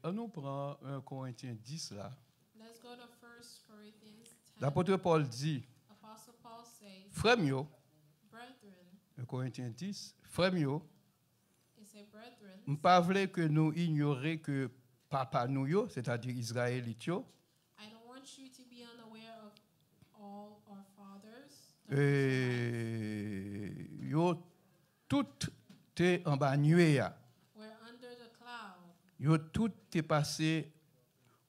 on prend 1 Corinthiens 10 là. Let's go to 1 Corinthians 10. L'apôtre Paul dit, Apostle Paul says, frère mio, brethren, 1 Corinthiens 10, frère mio, he said, brethren, je ne pas voulais que nous ignorions que papa nous, yo, c'est-à-dire Israélite, yo, I don't want you to be unaware of all our fathers. yo tout est en bas nuée. We're under the cloud. Yo tout est passé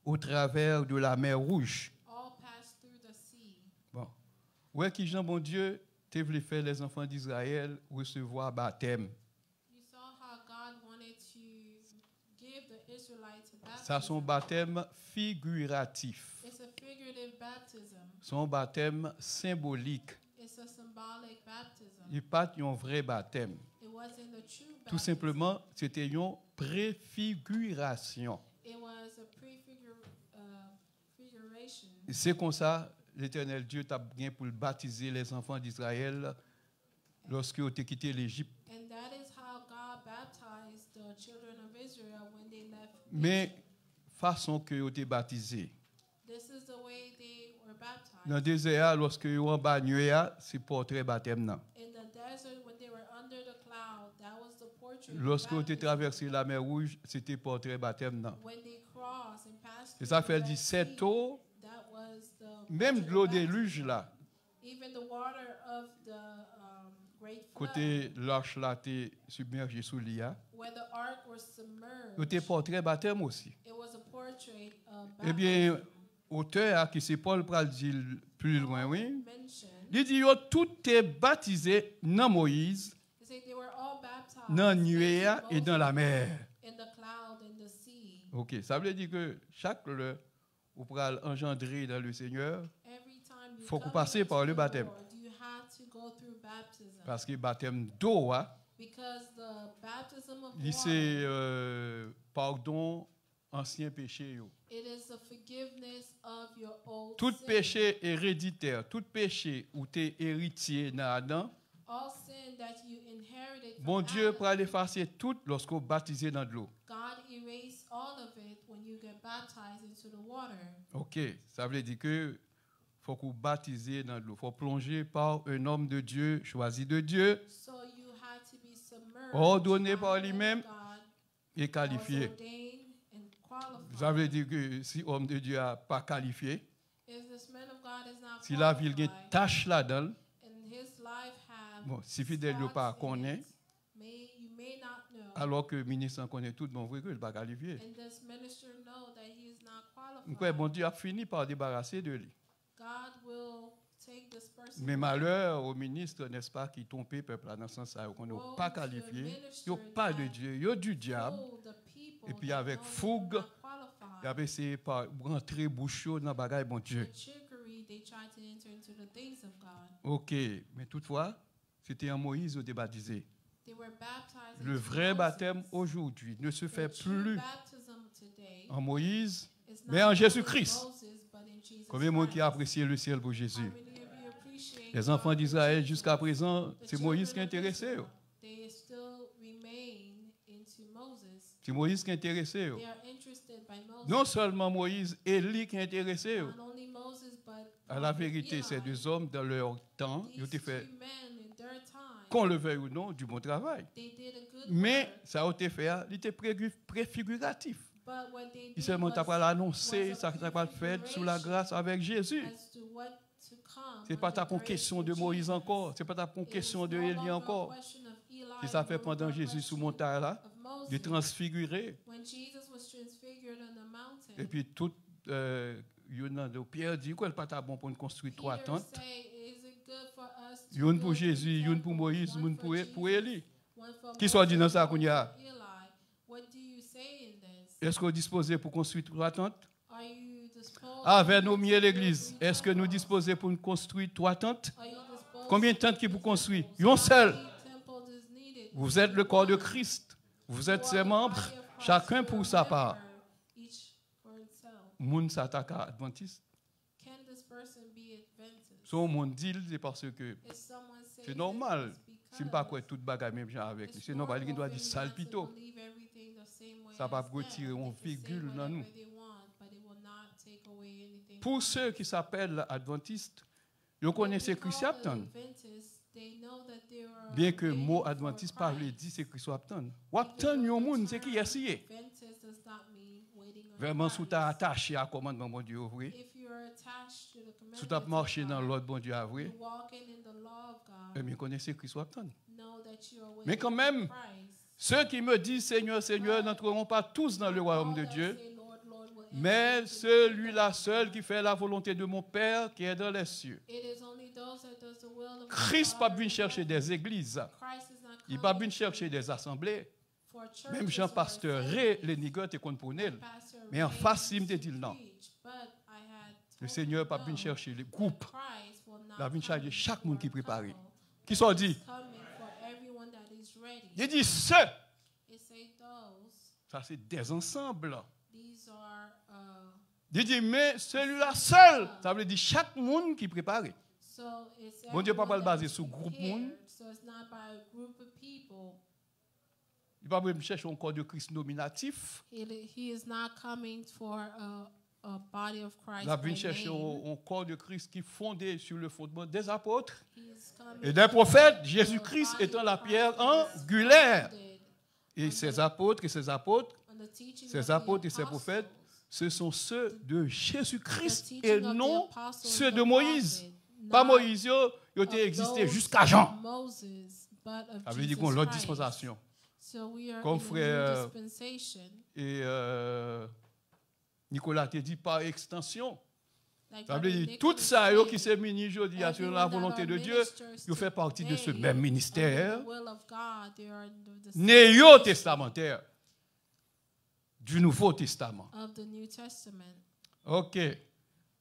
au travers de la mer Rouge. All passed through the sea. Bon. Ouais, qui Jean, bon Dieu, tu voulais faire les enfants d'Israël recevoir baptême. You saw how God wanted to give the Israelites a Ça, son baptism. baptême figuratif. It's a figurative baptism. Son baptême symbolique. It's a symbolic baptism. Il n'y a pas un vrai baptême. It wasn't a true baptism. Tout simplement, c'était une préfiguration. It was a prefiguration. C'est comme ça, l'Éternel Dieu t'a bien pour baptiser les enfants d'Israël lorsque ils ont quitté l'Égypte. And that is how God baptized the children of Israel when they left Mais Egypt. façon que ils ont été baptisés. This is the way they were baptized. Dans le désert, lorsque ils ont en bas nuée, c'est portrait baptême. Non. In the desert, when they were under the cloud, that was the portrait. Lorsque ils ont baptism. traversé la mer Rouge, c'était portrait baptême. Non. When they crossed and passed C'est ça through fait the dit Red cette Sea, eau, that was the même portrait de l'eau baptism. déluge là, Even the water of the great flood, côté l'arche là, t'es submergé sous l'IA, where the ark was submerged, c'était portrait baptême aussi. it was a portrait of Eh bien, baptism. auteur qui c'est Paul pral dire plus loin, oui. Mentioned, Il dit yo tout est baptisé dans Moïse, he said they were all baptized dans nuée into et dans la Moses, mer. in the cloud and the sea. OK, ça veut dire que chaque le vous pral engendrer dans le Seigneur Every time you faut qu'on come passe into par le the baptême. Lord, you have to go through baptism. parce que baptême d'eau Because the baptism of il c'est water, pardon ancien péché yo. it is the forgiveness of your old Tout sin. péché héréditaire, tout péché où tu es héritier dans Adam, All sin that you inherited from bon Dieu Adam, pourra l'effacer tout lorsqu'on baptisé dans de l'eau. God erased all of it when you get baptized into the water. OK, ça veut dire que faut qu'on baptiser dans de l'eau, faut plonger par un homme de Dieu, choisi de Dieu So you had to be submerged Ordonné by par the man of lui-même God, et that was qualifié. ordained and qualified. Ça veut dire que si homme de Dieu n'a pas qualifié, If this man of God is not si la ville a qualified, tâche là-dedans, and his life have bon, si fidèle ne pas spots in connaît, it, you may not know. alors que le ministre en connaît tout, bon, vrai que il n'est pas qualifié. And this minister know that he is not Donc, qualified. bon Dieu a fini par débarrasser de lui. God will take this person. Mais malheur au ministre, n'est-ce pas, qui trompe le peuple là, dans ce sens qu'on n'est pas qualifié, il n'y a pas de Dieu, il y a du diable. told the people Et puis that avec no, you're fougue, not qualified. il avait essayé par rentrer bouche dans le bagage, bon Dieu. With trickery, they tried to enter into the things of God. OK, mais toutefois, c'était en Moïse au baptisé. They were baptized Le into vrai Moses. baptême aujourd'hui ne se fait The true plus baptism today en Moïse, is mais not en in Jésus-Christ. Moses, but in Jesus Combien de monde qui a Christ. apprécié le ciel pour How Jésus? many of you appreciate Les enfants God? d'Israël, jusqu'à présent, The c'est Moïse qui children of intéressé. Israel, they still remain into Moses. C'est Moïse qui intéressé. They are interested by Moses. Non seulement Moïse, Élie qui intéressé. Not only Moses, but À la prophet vérité, Eli. ces deux hommes, dans leur temps, ils ont These fait, two men in their time, qu'on le veuille ou non, du bon travail. they did a good Mais work. ça a été fait, il était préfiguratif. But what they Il did seulement t'a pas was l'annoncer, ça t'a pas le fait sous la grâce avec Jésus. as to what to come. C'est pas ta under grace question of de Moïse Jesus. encore, c'est pas ta It question is de no Élie longer a encore. question of Eli, C'est ça fait no pendant longer a Jésus sous question montagne là, of Moses. de transfigurer. When Jesus was transfigured on the mountain, Et puis tout, Pierre dit qu'elle pas bon pour nous construire trois Peter tentes. say, "Is it good for us to Une pour build Jésus, three une pour temples, Moïse, one une for pour Jesus, Élie. one for Qui soit dit dans Moses, ça one qu'on y a? for Eli?" What do you say in this? Est-ce qu'on est disposé pour construire trois tentes? Are you disposed? Avec nos mieux l'église, est-ce que nous disposons pour nous construire trois tentes? Are you disposed Combien de tentes qui pour construire? Une seule. How many temples is needed? Vous êtes le corps de Christ. Vous êtes ses membres, chacun pour sa part. Each for itself. Moun s'attaque à Adventiste. Can this person be Adventist? Son monde dit, c'est parce que Is someone saying c'est normal. this Si je ne pas because quoi toute bagarre même genre avec lui. it's C'est normal, il doit normal dire for you sale not to pito. believe everything the same way Ça va as them. retirer They une can say virgule dans nous. whatever they want, but it will not take away anything Pour from ceux us. qui s'appellent adventistes, ils When connaissent we Christ call Apton. the Adventists, they know that they are Bien que le waiting mot for adventiste parle Christ. dit c'est Christ Apton. Even Apton, though yon the moun, c'est qui term essayé. Adventist does not mean waiting on Vraiment, sous ta Christ. attaché à commandement bon Dieu vrai. If you are attached to the Sous ta commandments marché of dans God, l'ordre bon Dieu vrai. you're walking in the law of God, Eh bien, connaissez Christ Apton. know that you are Mais waiting quand for même, Christ. ceux qui me disent Seigneur, Seigneur n'entreront pas tous dans le royaume de All that Dieu, say, Lord, Lord, will enter mais into the celui-là kingdom. seul qui fait la volonté de mon Père qui est dans les cieux. It is only those that does the will of Christ the pas Father venu in chercher heaven. des églises. Christ is not Il pas coming venu chercher des assemblées. for churches Même or Jean-Pasteur assemblies. Ré, les nigotes et qu'on prenait. Pastor Mais en Ray face, il me used dit to non. preach, but I had Le told Seigneur him pas no, venu chercher les that groupes. Christ will not Il a venu come chercher chaque for monde qui a est préparé. couple. Qui sont dit? He's coming for everyone that is ready. Il dit ceux. It say those. Ça, c'est des ensembles. These are Il dit, mais celui-là seul. Ça veut dire chaque monde qui est préparé. so it's Bon Dieu, pas everyone le that baser is sur groupe prepared. monde. So it's not by a group of people. Il va pas chercher un corps de Christ nominatif. He is not coming for a body of Christ. Il va by venir chercher name. un corps de Christ qui est fondé sur le fondement des apôtres He is coming et des for prophètes, a Jésus-Christ body étant of la Christ pierre that is angulaire. founded Et ces apôtres, on the teaching of ces the apôtres et ces apostles. prophètes, ce sont ceux de The Jésus-Christ teaching et of the non apostles, ceux the de Moïse. prophets, Pas not Moïse, il of était existé those jusqu'à Jean. Moses, but of Ça veut dire Jesus qu'on a l'autre Christ. dispensation. So we are Comme in frère, a new dispensation. Et Nicolas te dit par extension. Like Ça veut Brother dire tout Nicholas ça, said, qui s'est muni aujourd'hui sur la everyone that volonté are de Dieu, ministers ils fait partie de ce today, même under ministère the will of God, they are under the néo-testamentaire du Nouveau Testament. of the New Testament. Ok.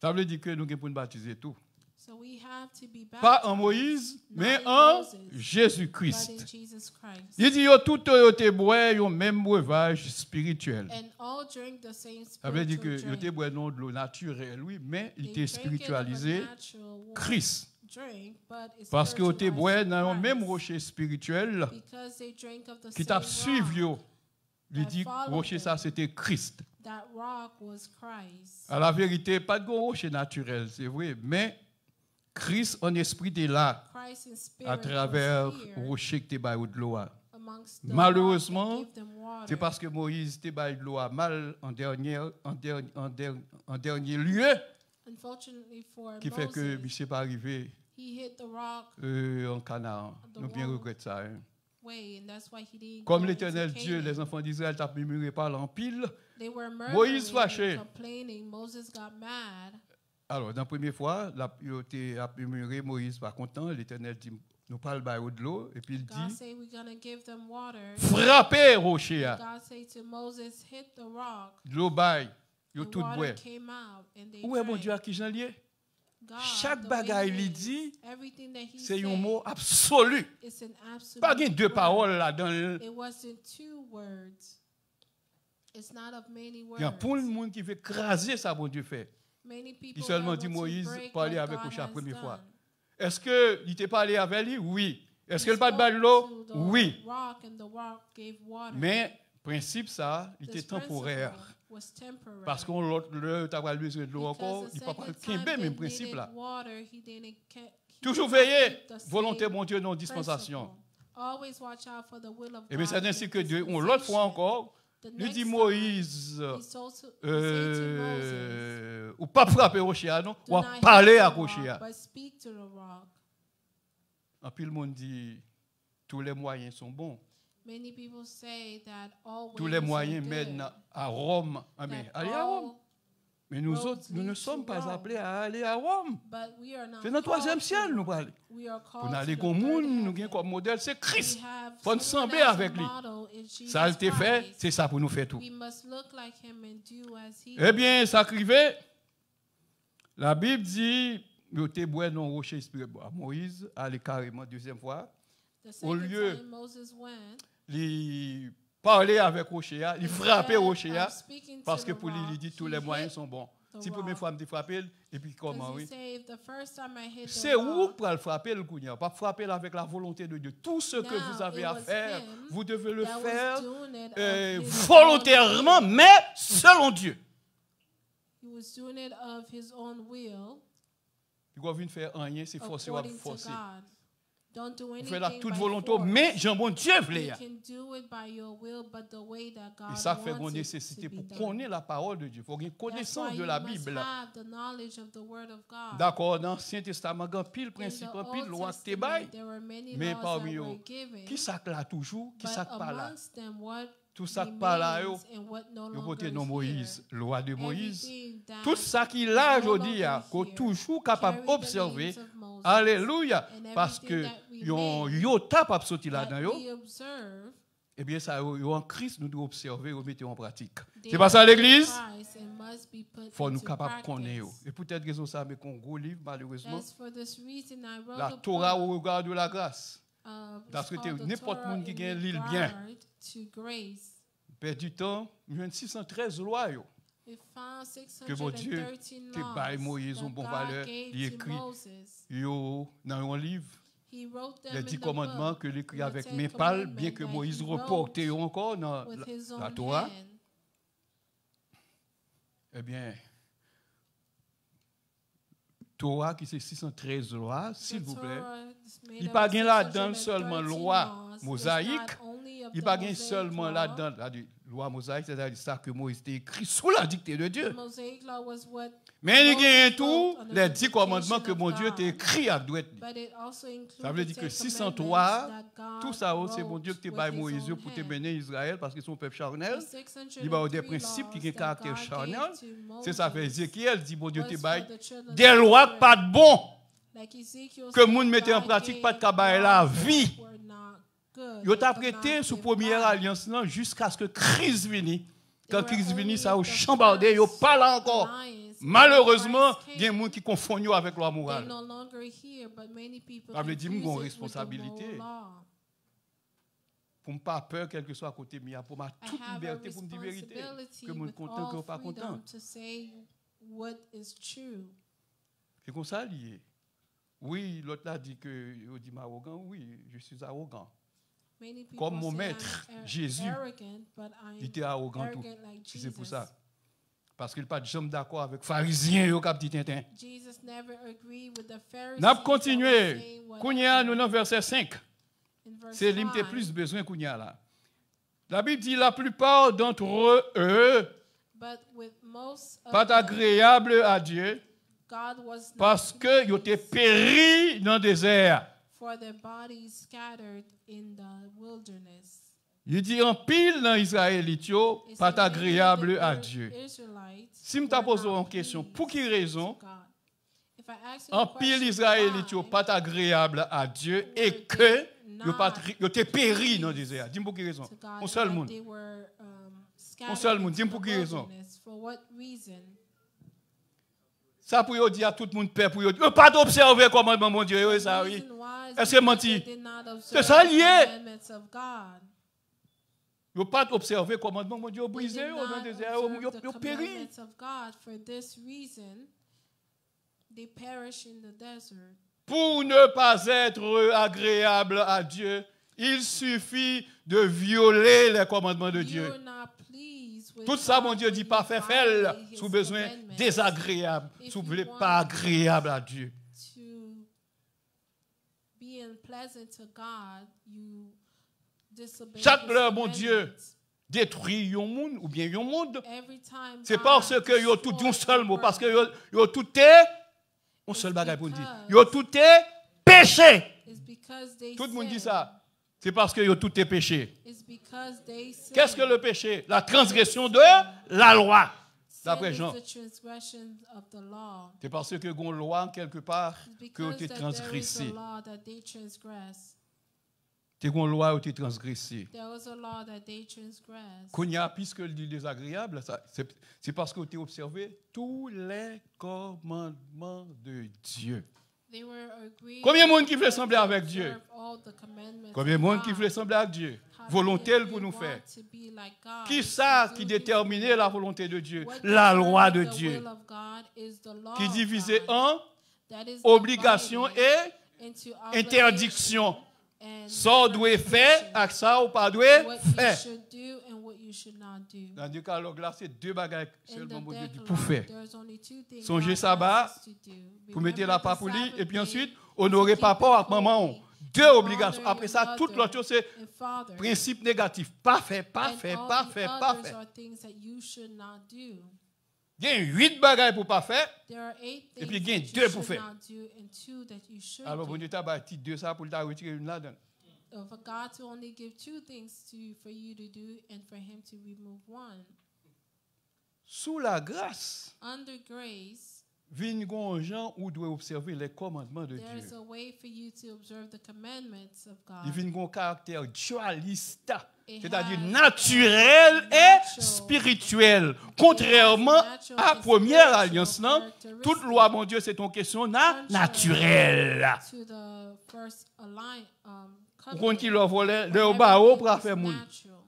Ça veut dire que nous devons baptiser tout. So we have to be Pas baptized, en Moïse, not mais in en Moses, but in Jésus-Christ. Jesus Christ. Il dit yo tout yo te boire un même breuvage spirituel. And all drink the same Ça veut dire spiritual que yo te drink. boire non de l'eau naturelle, oui, mais il They était drink it of a spiritualisé natural Christ. drink, but it's Parce que yo te boire spiritualized dans le même Christ. rocher spirituel Because they drink of the qui same t'a suivi yo. rock. Il dit followed rocher ça c'était Christ. That rock was Christ. À la vérité, pas de rocher naturel, c'est vrai, mais Christ en esprit est là Christ in spirit à travers was here le rocher que te baille de l'eau. amongst the Malheureusement, rock that gave them water. c'est parce que Moïse te baille de l'eau mal en dernier lieu Unfortunately for qui fait que Moses, il ne s'est pas arrivé he hit the rock en Canaan. Nous bien regrettons ça. Hein. way, and that's why he didn't Comme go l'Éternel into Dieu, Canaan. les enfants d'Israël t'ont murmuré par l'empile. They were Moïse murmuring fâché. and complaining. Moses got mad. Alors, dans la première fois, il a murmuré, Moïse pas content. L'Éternel dit, nous parle de l'eau. Et puis il God dit, said, we're going to give them water. frappez rocher. God said to Moses, hit the rock. L'eau baille, yo The tout water boit. came out and they Où est mon drank. Dieu à qui j'en lié? God, Chaque the bagaille way il he dit, is, everything that he c'est un said, mot absolu. it's an absolute Pas qu'il y ait deux word. paroles là dans le. It wasn't two words. It's not of many words. Il y a pour le monde qui veut craser ça, bon Dieu fait. Many people Il seulement that dit want to Moïse break parler what avec God Moshe la has première fois. done. Est-ce qu'il t'a parlé avec lui? Oui. Est-ce He qu'il pas de spoke l'eau? to the Oui. rock and the rock gave water. Mais, principe ça, il This était temporaire. principle was temporary. Parce qu'on l'autre, tu as besoin de l'eau Because encore, the il ne peut pas second qu'un time même they principe là. needed water, he didn't Toujours did not veiller, keep the same volonté mon Dieu, non dispensation. principle. Always watch out for the will of Et bien God c'est ainsi and que Dieu, dispensation. l'autre fois encore, The lui next dit time, Moïse, he said to Moses, ou pas frapper rocher, non, do ou not parler hit à the rocher. rock, but speak to the rock. En puis le monde dit, tous les moyens sont bons. Many people say that all Tous ways les are moyens good, mènent à Rome. Ah, mais that allez à Rome. all- Mais nous roads autres, nous ne lead sommes to pas Rome. appelés à aller à Rome. but we are not C'est dans le troisième called ciel, to- nous parlons. we are Pour called aller to comme the monde, third nous heaven. avons comme modèle, c'est We Christ. have Faut nous someone sembler as a avec lui. model in Jesus Ça a été fait, Christ. c'est ça pour nous faire tout. We must look like him and do as he Eh bien, ça arrivait. La Bible dit, il était boire dans le rocher spirituel. Moïse allait carrément deuxième fois. The au second lieu- time Moses went, Il parlait avec rocher, il frappait instead rocher, of speaking to parce que the pour lui, il rock, dit tous he les moyens hit sont bons. Si la première fois, je me frappé, et puis comment, oui. C'est où pour le frapper, le Kounia. Pas frapper avec la volonté de Dieu. Tout ce que vous avez à faire, vous devez le faire volontairement, mais selon Dieu. He was doing it of his own will. Il ne faire rien, c'est forcé ou forcé. Don't do anything Vous faites la toute by volonté, force. mais Jean bon Dieu voulait. You can do it by your will, but the way that God Et ça fait wants une it nécessité to be pour done. connaître la parole de Dieu. Il faut avoir une That's connaissance why de you la must Bible. have the knowledge of the word of God. D'accord, dans l'Ancien Testament, il y a pile In principe, the pile Old loi qui Testament, there were many mais laws parmi that eux, were given, qui ça là toujours, qui but ça pas là. amongst them, what Tout ça pas là, remains and what no vous longer votez is non Moïse, here. loi de Moïse. Everything that Tout ça qui là, is no je dis, longer qu'on here toujours capable carry the d'observer. names of Moses. Alléluia. And Parce que everything that yon remains yo tape à sortir that là-dedans, we observe, eh bien, ça, en Christ, nous devons observer et mettre en pratique. they C'est pas ça are l'église? Christ and must be put Il faut nous into capables de practice. connaître. Et peut-être raison ça, mais qu'on gros livre, malheureusement. That's for this reason I wrote La a Torah book, au regard de la grâce. it's Parce que called The n'importe Torah monde qui in gagne l'île bien. Regard to Grace. Perd du temps, il y a 613 lois. Yo. We found Que mon Dieu 613 te laws baille Moïse that en bon God valeur. gave Il to écrit Moses. yo, dans un livre He wrote them les in 10 the commandements book, que l'écrit the avec 10 mes pales, commandments bien que that Moïse he wrote reporte encore dans with his la own Torah. hand. Eh bien, Torah qui c'est 613 lois, s'il The vous plaît. Torah is made Il up pas of gain là-dedans 613 seulement loi laws. It's mosaïque. not only of Il the pas gain Mosaic seulement law. là-dedans la loi mosaïque, c'est-à-dire ça que Moïse a écrit sous la dictée de Dieu. The Mosaic law was what Mais il y a Moses tout wrote under les the 10 commandements dictation que mon of Dieu God. t'a écrit à droite. But it also includes Ça veut the dire que 10 603, commandments that tout God ça, c'est mon Dieu wrote qui t'a with baillé his Moïse own pour te hand. mener Israël parce qu'ils sont peuple charnel. The 603 Il y a des principes qui ont un laws caractère that God charnel. gave to C'est ça fait Moses Ézéchiel dit mon Dieu was te for baille the children des of lois Israel. pas de bon. Like Ezekiel Que said, moun mette en God pratique gave pas de cabaye la laws that vie. were not good, Yo t'a that could prêté not sous give première life. alliance là jusqu'à ce que crise vienne. Quand They were crise only vienne ça au the chambardé yo first pas là encore. alliance. Malheureusement, When il y a des Christ gens qui confondent yo avec loi came, they're morale. no longer here, but many people Ça veut dire confuse qu'on a it with the responsabilité. moral law. Pour ne pas peur quel que soit à côté mia pour ma I toute have a liberté pour me dire vérité. responsibility Que mon with content que all pas content. freedom to say what is true. C'est comme ça lié. Oui, l'autre là dit que je dis arrogant, oui, je suis arrogant. Many people Comme mon say maître, I'm Jésus, arrogant, but I'm il était arrogant tout. arrogant like Si c'est pour Jesus. ça. Parce qu'il n'est pas jamais d'accord avec les pharisiens yo cap dit tintin. Jesus never agreed with the Pharisees. N'a that continué. were saying what Kounya nous happened. dans verset 5. In verse C'est limité 5, plus besoin kounya là. La Bible dit la plupart d'entre eux but with most of pas them, agréable à Dieu God was not parce que yo étaient péris dans le désert. for their bodies scattered in the wilderness. Il dit en pile dans Israélite yo It pas said, many of agréable the à Dieu. Israelites Si me were t'a posé not une question, pleased pour quelle raison to God. If I ask you en the pile question Israélite yo why, pas agréable à Dieu et were que they yo pas not yo étaient péris dans le désert. Dis-moi pour quelle raison. to God, Un seul that monde. they were, seul scattered monde. into Dis-moi pour the quelle raison. wilderness. For what reason? Ça pour yo dire à tout le monde paix pour yo pas d'observer commandement mon Dieu yo, ça oui. Reason why is Est-ce que because menti? they did not C'est observe ça the lié. commandments of God. Yo pas observer commandement mon Dieu They brisé did yo dans not le désert observe yo the péri. commandments of God. For this reason, they perish in the desert. Pour ne pas être agréable à Dieu, il suffit de violer les commandements de Dieu. You're not pleased with Tout ça, God mon Dieu when dit you pas faire violate His sous besoin commandments. désagréable, If sous you voulez want pas agréable à Dieu. To be unpleasant to God, you disobey Chaque His heure, mon Dieu, commandments. détruit un monde ou bien un monde, Every time c'est God parce que yo tout destroys un seul the mot, parce que world, yo tout est un seul bagage pour dire. Yo tout est péché. it's because they Tout le monde dit sin. ça. C'est parce que yo tout est péché. It's because they sin. Qu'est-ce que le péché? La transgression de la loi. Sin D'après is Jean. the transgression of the law. C'est parce que une loi quelque part It's que vous because êtes that there is a transgressé. law that they transgress. C'est une loi qui est transgressée. There was a law that they transgress. Qu'on y a, puisque le dit désagréable, c'est parce que vous avez observé tous les commandements de Dieu. They were agreed Combien de monde qui to veut sembler avec Dieu? observe all the commandments Combien de of monde qui God. veut sembler avec Dieu? How Volonté many pour nous want faire. to be like God, Qui ça to qui do détermine His la will? volonté de Dieu? What La loi de determines the Dieu. will of God? is the law qui of divisé God, en that is obligation divided et into interdiction. obligation and Ça doit faire, prohibition, avec ça ou pas doit what you faire. should do and what you should not do. Dans le décalogue là, c'est deux bagages In seulement the mon Dieu dit pour Decalogue, faire. there's only two things Songez God sabbat, asks us to do. Pour mettre la Remember part the pour lui, Sabbath et puis day, ensuite, honorer papa avec maman. Deux obligations. Après ça, toute l'autre chose, c'est and father. principe négatif. Pas fait, pas And fait, all pas the fait, pas others fait. are things that you should not do. Il y a 8 bagages pour pas faire. There are 8 Et things puis, il y a that deux you pour should faire. not do and 2 that you should Alors, bon do. Dieu t'a bâti deux ça pour t'a retirer une là-dedans. For God to only give 2 things for you to do and for him to remove one. Sous la grâce, Under grace, vient gon gens où doit observer les commandements de there's Dieu. a way for you to observe the commandments of God. Il vient gon caractère dualiste, It c'est-à-dire has naturel et natural- spirituel. Contrairement à la première alliance, là, toute loi, mon Dieu, c'est une question naturelle. To the first Ou quand il covenant, leur volait, where leur bao pour everything faire is moun. natural.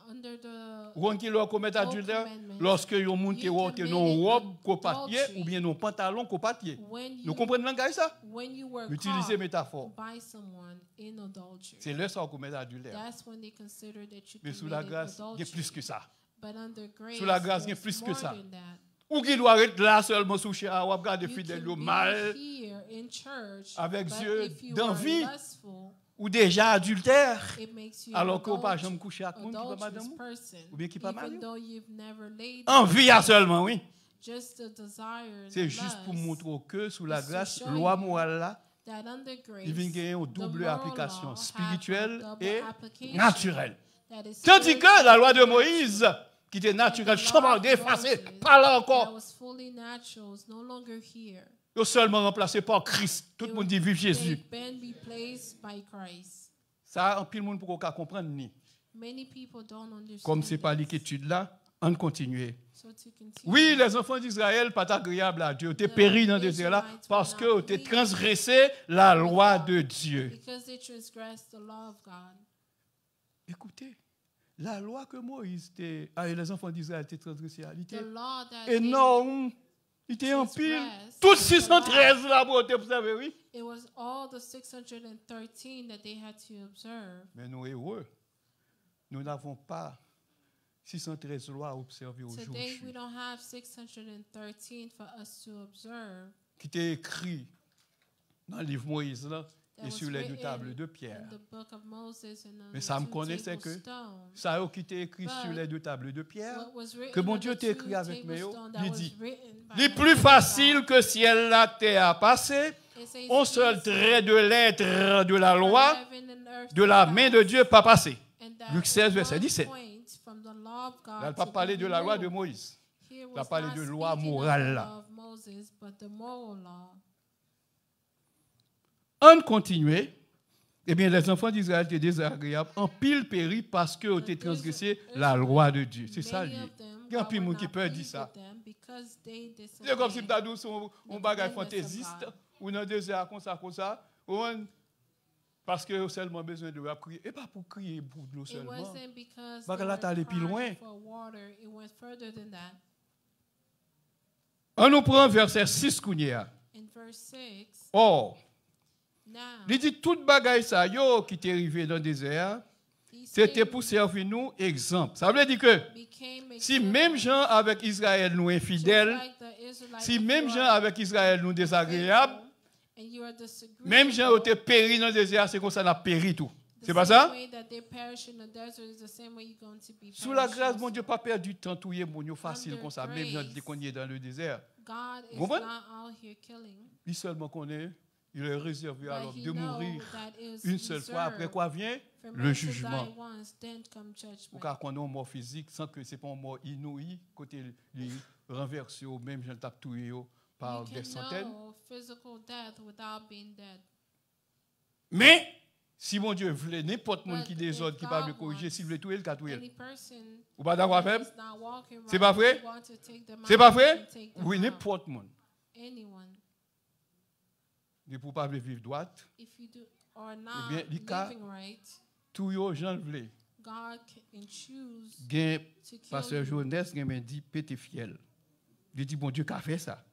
Under the Ou quand il leur commet adultère, commandments, lorsque ils ont monté you robe committed non robe copapier adultery ou bien non pantalon copapier. when Nous you, comprenons langage ça? when you were Utiliser caught métaphore. by someone in adultery. C'est là ça qu'on commet adultère. That's when they consider that you Mais sous la committed grâce, il y a adultery. plus que ça. But under grace, Sous la grâce, il y a there's plus que more ça. than that. Ou qui doit être là seulement sous chez ou regarder You fidèle can be mal here in church, avec but yeux if you d'envie. are lustful, ou déjà adultère it makes you alors an qu'on pas jamais couché avec monde qui pas adulterous madame person, ou bien qui pas marié. even though you've never laid Envie à seulement oui. just the desire and C'est the juste pour lust, montrer que sous la is to grâce show loi you morale là that under grace, il vient gagner une the double moral application law spirituelle have a double et application naturelle. that is Tandis que spiritual la loi de and Moïse qui était naturelle, the law chambard of défacé, Moses pas là that encore, was fully natural is no longer here. ils seulement remplacé par Christ. Tout le monde dit vive Jésus. They've been replaced by Christ. Ça, en pile monde pour qu'on comprendre ni. Many people don't understand. Comme c'est pas this. l'étude là, on continue. So to continue, Oui, les enfants d'Israël, pas agréables à Dieu. T'es péri dans le désert là parce que t'es transgressé la loi de Dieu. because they transgressed the law of God. Écoutez, la loi que Moïse et les enfants d'Israël étaient transgressés, elle The était law that énorme. Il était en pile. transgressed Toutes the 613 là, vous savez, oui. it was all the 613 that they had to observe. Mais nous, heureux, nous n'avons pas 613 lois à observer Today aujourd'hui. we don't have 613 for us to observe. Qui était écrit dans le livre Moïse là, That et was sur les deux written tables de pierre. in the book of Moses and on Mais the ça me 2 connaissait table que stones. ça qui était écrit But sur les deux tables de pierre. What was written que mon on Dieu the t'a écrit 2 avec table Méo, stone that il was dit, written by les the plus hand of facile God. que ciel la terre a passé, It says, un seul "Easy trait de lettre de la for loi heaven and earth de to la pass, main de Dieu pas passé. and that Luc 16, verset one 17. point from the law of God Elle n'a to pas be parlé de la loi de removed." Moïse. Here Elle a was parlé not de loi speaking of morale, the là. law of Moses, but the moral law. On continue. Eh bien, les enfants d'Israël étaient désagréables en pile péri parce qu'ils ont été transgressé la loi de Dieu. C'est ça, Many lui. of them, Il y a un God peu de would monde qui not peut dire please ça. with them because they C'est comme si disobeyed. tu as dit un bagage fantaisiste ou dans le désert comme ça. Parce que seulement besoin de crier. Et pas pour crier pour de l'eau It seulement. wasn't because Parce que they là, were t'es allé plus loin. crying for water. It went further than that. On nous prend verset 6 Kounia. In verse 6, Or, now, il dit toute bagaille ça yo qui t'est arrivé dans le désert, these c'était things pour servir nous exemple. Ça veut dire que became si examples, même gens avec Israël nous just infidèles, like the Israelites, si if même you gens are avec Israël nous désagréables, faithful and you are disagreeable, même gens ont été péri dans le désert, c'est comme ça n'a péri tout. the C'est pas same ça? way that they perish in the desert is the same way you're going to be Sous la perished grâce, also. mon Dieu, pas perdre du temps, tout est bon, facile Under comme ça, même gens grace, qu'on y est dans le désert. God is Vous comprenez? not out here killing, Lui seulement connaît, il est réservé but alors he de knows mourir that is une seule fois. Après reserved quoi vient for le man to jugement. die once, then come judgment. Car qu'on a un mort physique sans que ce n'est pas un mort inouï, côté lui renversé au même gens tape tout par You des can centaines. know physical death without being dead. Mais si mon Dieu voulait n'importe monde But qui désordre, if qui parle de God corriger, s'il voulait tout, il a tout. Any person Ou pas d'accord that avec? is not walking C'est right, pas vrai? you want to take them C'est out, pas you vrai? can take them Oui, out. n'importe monde. Anyone. Mais pour pas vivre droite, If you do or not bien, les cas- living right, tout yo gens voulaient. God can choose Gain to kill pasteur you. Jonas gain m'a dit pété fiel. Il dit, bon Dieu, qu'a fait ça?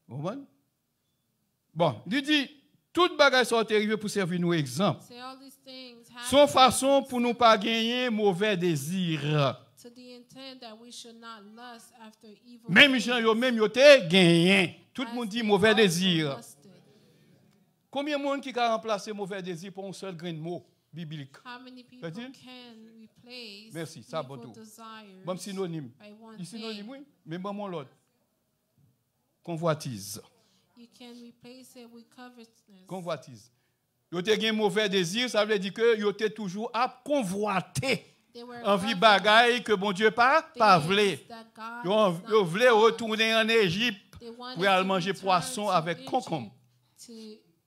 Bon, il dit, toute bagage sont arrivées pour servir nous exemple. Say all these things Son happen façon pour nous pas gagner mauvais désir. to the intent that we should not lust after evil Même things, gens yo même yo te gagné. Tout le as monde dit they mauvais also désir. lusted. Combien de monde qui a remplacé mauvais désir pour un seul grain de mot biblique? How many people Vas-y. can replace Merci, ça bon evil tout. desires Bon synonyme. by one Il synonyme thing? oui, mais bon mon l'autre. Convoitise. You can replace it with covetousness. Convoitise. Yo te gen mauvais désir, ça veut dire que yo te toujours à convoiter. They were Envie coveting bagaille que bon Dieu pas things vle. that God Yo does not yo vle want. retourner en Égypte They wanted pour aller to manger return poisson to avec Egypt concombre. to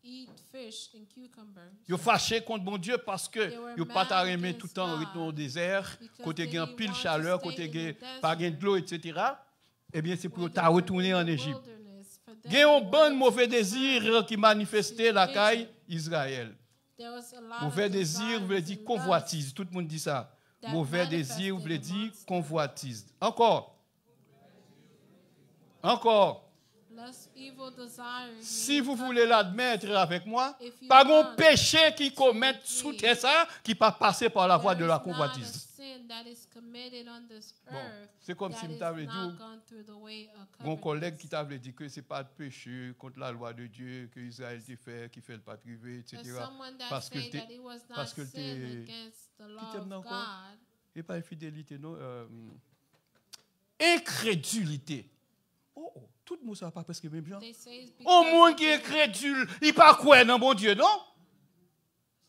eat fish and cucumbers. Yo fâché contre bon Dieu parce que They were yo pas ta mad aimer tout le temps against retourner au God désert, because côté they gen didn't pile want to chaleur, stay côté in gen the desert. pas gen de l'eau, etc. Eh bien c'est pour When ta they were retourner in en the Égypte. wilderness, for them, Gen un they bon wanted mauvais to désir qui manifestait la caille Israël. There was a lot Mauvais of désir veut desires dire and convoitise. Tout le monde dit ça. that Mauvais désir veut manifested dire amongst them. convoitise. Encore. Encore. lust, evil desires. Si means vous covet- voulez l'admettre avec moi, If you pas un want péché qui commettent with sous me, terre ça qui pas passer par la voie there de la is not a convoitise. sin that is committed on this Bon, earth c'est comme that si is je t'avais not dit, gone through the way of mon collègue qui covetousness. t'avait dit que c'est pas de péché contre la loi de Dieu que Israël te fait, qui fait le pas privé, etc. There's someone that Parce que say t'es- that it was not parce que sin t'es- against the qui law t'aime of encore? God. Et pas infidélité, non. Incrédulité. Oh, tout le monde ça pas presque même genre. They say it's Au because monde of qui est the- crédule, il pas quoi dans bon Dieu, non?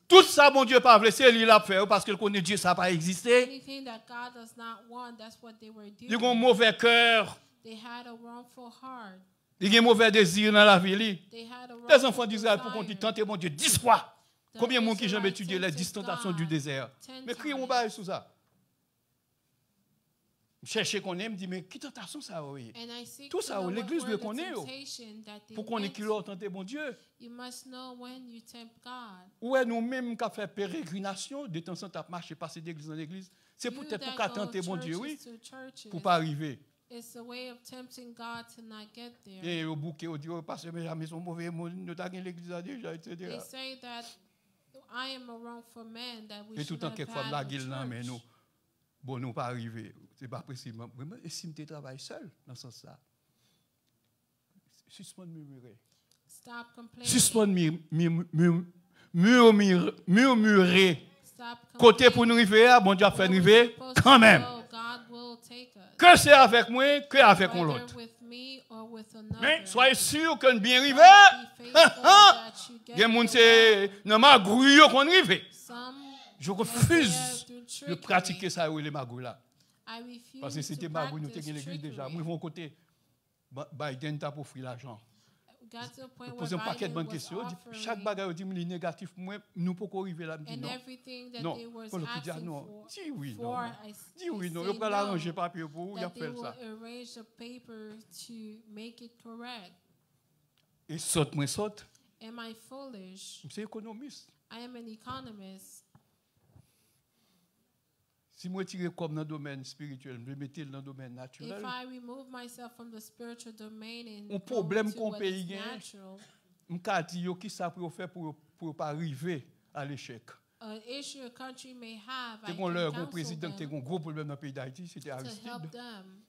Tout ça, bon Dieu, pas c'est lui l'a fait parce qu'il connaît Dieu, ça n'a pas existé. anything that God does not want, that's what they were Il a un doing. mauvais cœur, They had a wrongful heart. il a un mauvais désir dans la vie. They had a Les wrongful enfants d'Israël, pour qu'on desire. tente mon Dieu 10 fois. The Combien de monde qui jamais Israelites étudié les tempted 10 tentations God du désert? 10 Mais crions times. pas sur ça. Chercher qu'on aime, dit, mais qui tentation ça, oui? And I seek Tout to ça, know what l'église were le the connaît, oh. temptation that they Pour qu'on ait went qui leur tenter mon Dieu. You must know when you tempt God. Ou est nous-mêmes qui fait pérégrination, de temps en temps, marcher, passer d'église en église. C'est You peut-être pour that qu'à tenter go mon Dieu, oui, churches to churches, pour pas arriver. it's a way of tempting God to not get there. Et au bouquet, on dit, oh, parce que mes amis sont mauvais, nous t'as gagné l'église déjà, etc. They say that I am a wrongful man that we Et tout should le temps, have quelquefois, had la a gueule, non, mais church. nous, bon, nous pas arriver. C'est pas précis. Vraiment, estime tes travail seul, dans ce sens-là. Suspend murmurer. Stop complaining. Suspend murmurer. Stop Côté pour nous complaining. arriver, bon Dieu a fait Where we're arriver, supposed quand to même. go, God will take us. Que c'est avec moi, que avec Whether l'autre. with me or with another. Mais soyez sûr que nous bien arrivé. Be faithful that you get Il y a des gens there. c'est dans ma grouille qu'on arrive. Some Je get refuse there through de trickery. pratiquer ça où les magouilles là. I refuse Parce que c'était to magouille, nous practice avons l'église déjà. trickery. Moi, mon côté, Biden t'a offert l'argent. Got to the point Je where pose un paquet de Biden bonnes was questions. offering Chaque bagage dit est négatif pour moi, nous pouvons arriver là. Je dis and non. everything that Non. they was Quand le dit asking non, for, dis oui, non. for, Dis oui, non. say Il va l'arranger no, papier pour vous, il a that they fait will ça. arrange the paper to make it correct. Et saute, moi saute. Am I foolish? Je suis économiste. I am an economist. Si moi tire comme dans le domaine spirituel, je mets dans le domaine If naturel, I remove myself from the spiritual domain and Un go problème into qu'on what paye is gain. natural, je me dis yo, qui ça pour faire pour pas arriver à l'échec. an issue a country may have, I C'est can qu'on leur un counsel président qui a them un gros problème dans le pays d'Haïti, c'était to Aristide. help them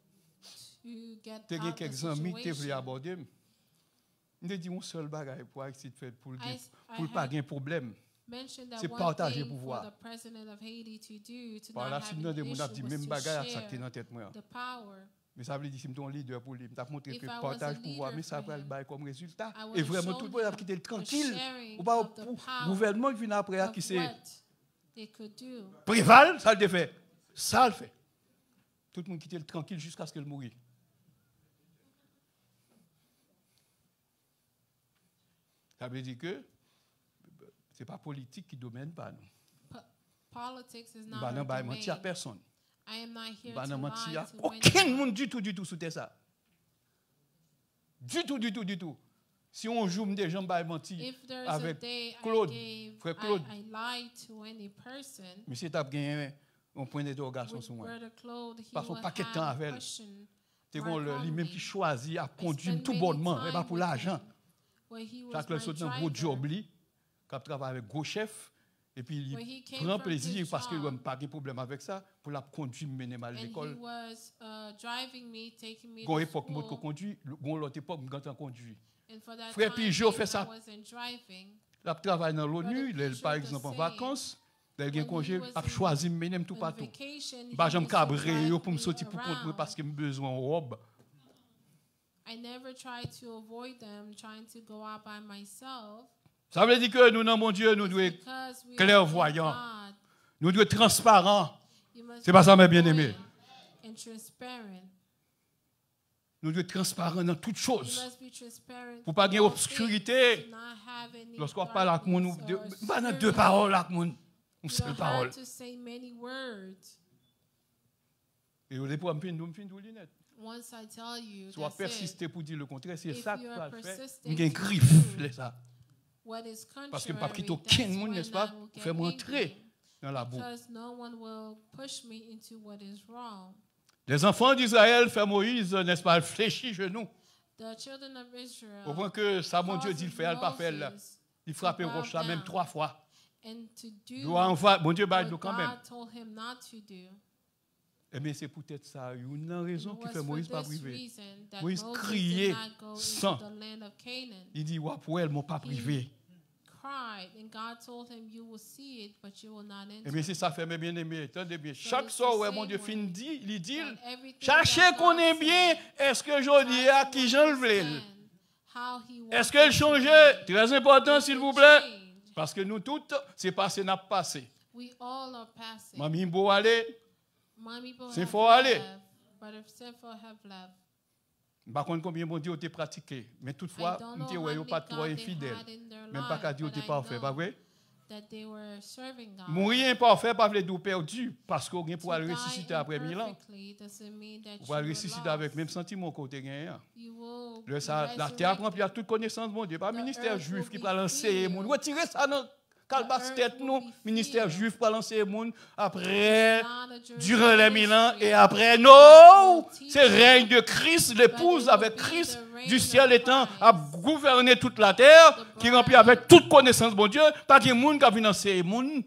to get Tu as out the quelques amis qui voulaient situation. aborder. Je dis un seul bagage pour Aristide faire pour I pour pas had gagner problème. mentioned that C'est one partager thing for pouvoir. the president of Haiti to do to Par not là, have si an nous avons issue dit was même to bagage ça qui est share dans tête moi. the power. Mais ça veut dire que si je suis un leader pour lui, je vais montrer If que I was a partage pouvoir, leader mais ça for va le him, bail comme résultat. I would Et have vraiment, shown tout le monde a him quitté the tranquille. sharing Ou pas of the pour power gouvernement qui vient après, of qui c'est what they could do. Préval, ça le fait. Ça le fait. Tout le monde quitté le tranquille jusqu'à ce qu'elle mourit. Ça veut dire que ce n'est pas politique qui domine pas nous. Politics is Nous not ne our pas mentir à domain. personne. I am not here Nous to ne mentir lie à to aucun anyone. monde du tout sous terre ça. Du tout. Si on joue des gens pas mentir If there's a avec day Claude, I frère Claude, lied to any person, monsieur t'a gagné un point d'interrogation with sur moi. Brother Claude, he Passe un will paquet de temps have avec elle. question C'est lui-même qui choisit à conduire tout bonnement, et pas pour l'argent. Chaque fois qu'il a un gros job, qui travaille avec un gros chef, et puis il prend plaisir parce qu'il n'a pas de problème avec ça, pour la conduire, mener mal à l'école. Quand l'époque où je conduis, l'autre époque où je conduis. Frère Pigeot fait ça. Il travaille dans l'ONU, par exemple en vacances. Il a congé, il a choisi de mener tout partout. Je ne vais pas cabrer pour me sortir pour contrôler parce que j'ai besoin de robe. Ça veut dire que nous, dans mon Dieu, nous devons être clairvoyants. Nous devons être transparents. C'est pas ça, mes bien-aimés. Nous devons être transparents dans toutes choses. Pour ne pas avoir d'obscurité. Lorsqu'on parle avec nous, nous pas deux paroles avec nous. Une seule parole. Et au dépôt, nous fin de lunettes. Soit persister pour dire le contraire, c'est ça que tu vas faire. Il y a un griffe, ça. Parce que je ne peux pas quitter aucun monde, n'est-ce pas, pour faire m'entrer dans la boue. Les enfants d'Israël font Moïse, n'est-ce pas, fléchir genoux. Au point que ça, mon Dieu dit, il fait, il pas faire. Il frappe le roche là même 3 fois. Mon Dieu va nous quand même. Mais c'est peut-être ça, une raison qui fait Moïse pas privé. Moïse criait sans. Il dit, ouais, pour elle, mon pas privé. Mais c'est ça fait mes bien-aimés. Attendez bien. Chaque soir, ouais, mon Dieu fin dit, il dit, cherchez qu'on est bien, est-ce que je dis à qui j'en le est-ce qu'elle changeait? Très important, s'il vous plaît. Parce que nous toutes, c'est passé, n'a pas passé. Mamie beau aller, c'est fort aller. Par contre, combien bon Dieu t'es pratiqué. Mais toutefois, nous ne sommes pas trop infidèles. Même pas qu'à Dieu t'es parfait, pas vrai? Mourir imparfait, pas veut dire perdu, parce qu'on vient pour aller ressusciter après 1000 ans. On va ressusciter avec même sentiment qu'on a gagné. La terre prend plus à toute connaissance de mon Dieu. Pas le ministère juif qui va lancer les gens. Retirez ça dans calbasse tête, nous. Ministère juif va lancer les gens après, durant les 1000 ans, et après, non! C'est le règne de Christ, l'épouse avec Christ, du ciel étant à gouverner toute la terre, qui remplit avec toute connaissance de mon Dieu, pas qu'il y ait des gens qui viennent lancer les gens.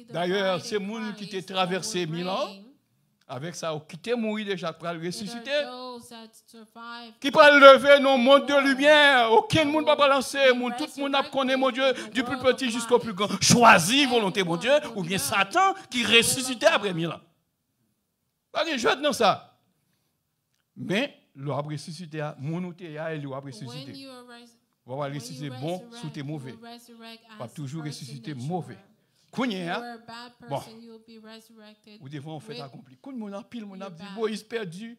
D'ailleurs, c'est les gens qui ont traversé 1000 ans. Avec ça, qui t'est mort déjà pour le ressusciter, qui peut lever nos mondes de lumière. Aucun monde ne peut pas lancer. Tout le monde connaît mon Dieu, du plus petit jusqu'au plus grand. Choisis volonté mon Dieu, ou bien Satan qui ressuscitait après 1000 ans. Pas que je dans ça. Mais, le a ressuscité, mon outil a et le a ressuscité. On va ressusciter bon, sous tes mauvais. On va toujours ressusciter mauvais. Kounia, bon, vous devez en fait accompli. Quand mon a pile, mon a dit, Moïse perdu.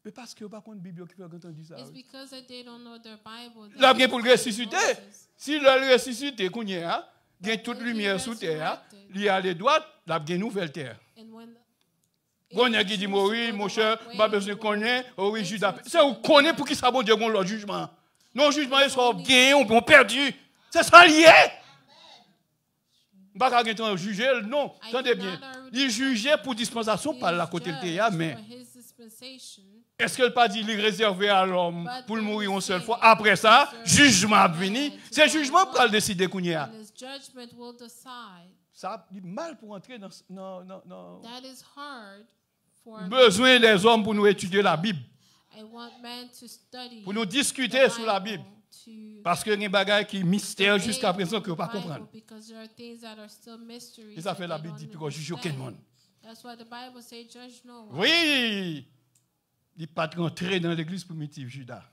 Mais parce que pas contre la Bible qui peut entendre ça. Là, bien pour le ressusciter. Si le ressuscité, Kounia, il y a toute lumière sous terre, il y a les droites, là, il y a une nouvelle terre. Kounia qui dit, oui, mon cher, pas besoin de connaître, oui, Judas. C'est où connaît pour qui ça bon Dieu le jugement. Non, jugement, ils sont gagnés, on perdu. C'est ça lié. Je ne vais pas juger, non. Attendez bien. Il jugeait pour dispensation par la côté de théâ, mais est-ce qu'elle pas dit qu'il est réservé à l'homme pour le mourir une seule fois? Après ça, jugement a venu. C'est jugement pour le décider qu'on y a. Ça a mal pour entrer dans. Besoin des hommes pour nous étudier la Bible. Pour nous discuter sur la Bible. Parce qu'il y a des bagages qui sont mystères jusqu'à présent que vous ne pouvez pas comprendre. Et ça fait la Bible dit qu'on ne juge aucun monde. Oui! Il n'est pas rentré dans l'église primitive, Judas.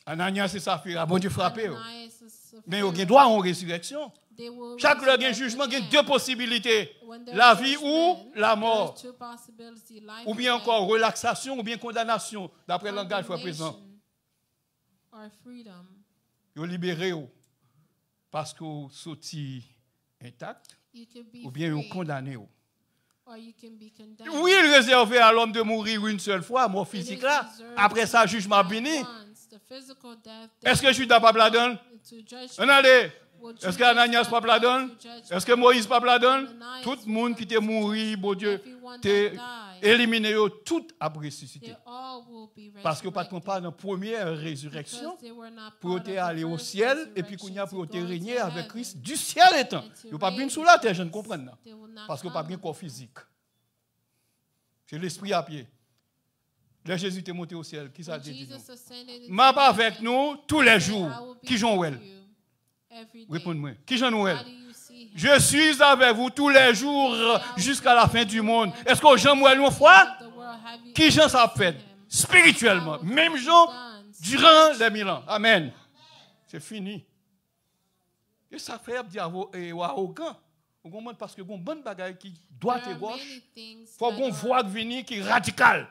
Ananias et Saphira, bon Dieu frappé. Mais il y a droit à une résurrection. Chaque fois qu'il y a un jugement, il y a 2 possibilités. La vie ou la mort. Ou bien encore relaxation ou bien condamnation, d'après le langage présent. Ils ont libéré parce qu'ils sont sortis intacts ou bien ils ont condamné. Oui, il est réservé à l'homme de mourir une seule fois, mort physique là. Après ça, jugement béni. Est-ce que Judas pas là-dedans? On allait. Est-ce que Ananias pas la donne? Est-ce que Moïse pas la donne? Tout le monde qui était mort, bon Dieu, t'es éliminé, tout a ressuscité. Parce que pas dans la première résurrection, pour aller au ciel, et puis qu'on y a pour régner avec Christ du ciel étant. Il n'y a pas bien sous la terre, je ne comprends pas. Parce qu'il n'y a pas bien corps physique. C'est l'esprit à pied. Là, Jésus est monté au ciel. Qui ça dit? M'a pas avec nous tous les jours. Qui Jean-Noël? Répondez-moi. Qui Jean-Noël? Je suis avec vous tous les jours jusqu'à la fin du monde. Est-ce que Jean-Noël nous foi? Qui Jean ça fait? Spirituellement. Même Jean durant les 1000 ans. Amen. C'est fini. Et ça fait arrogant. Vous comprenez? Parce que vous avez une bonne bagaille qui doit être gauche. Il faut qu'on voit venir qui est radical.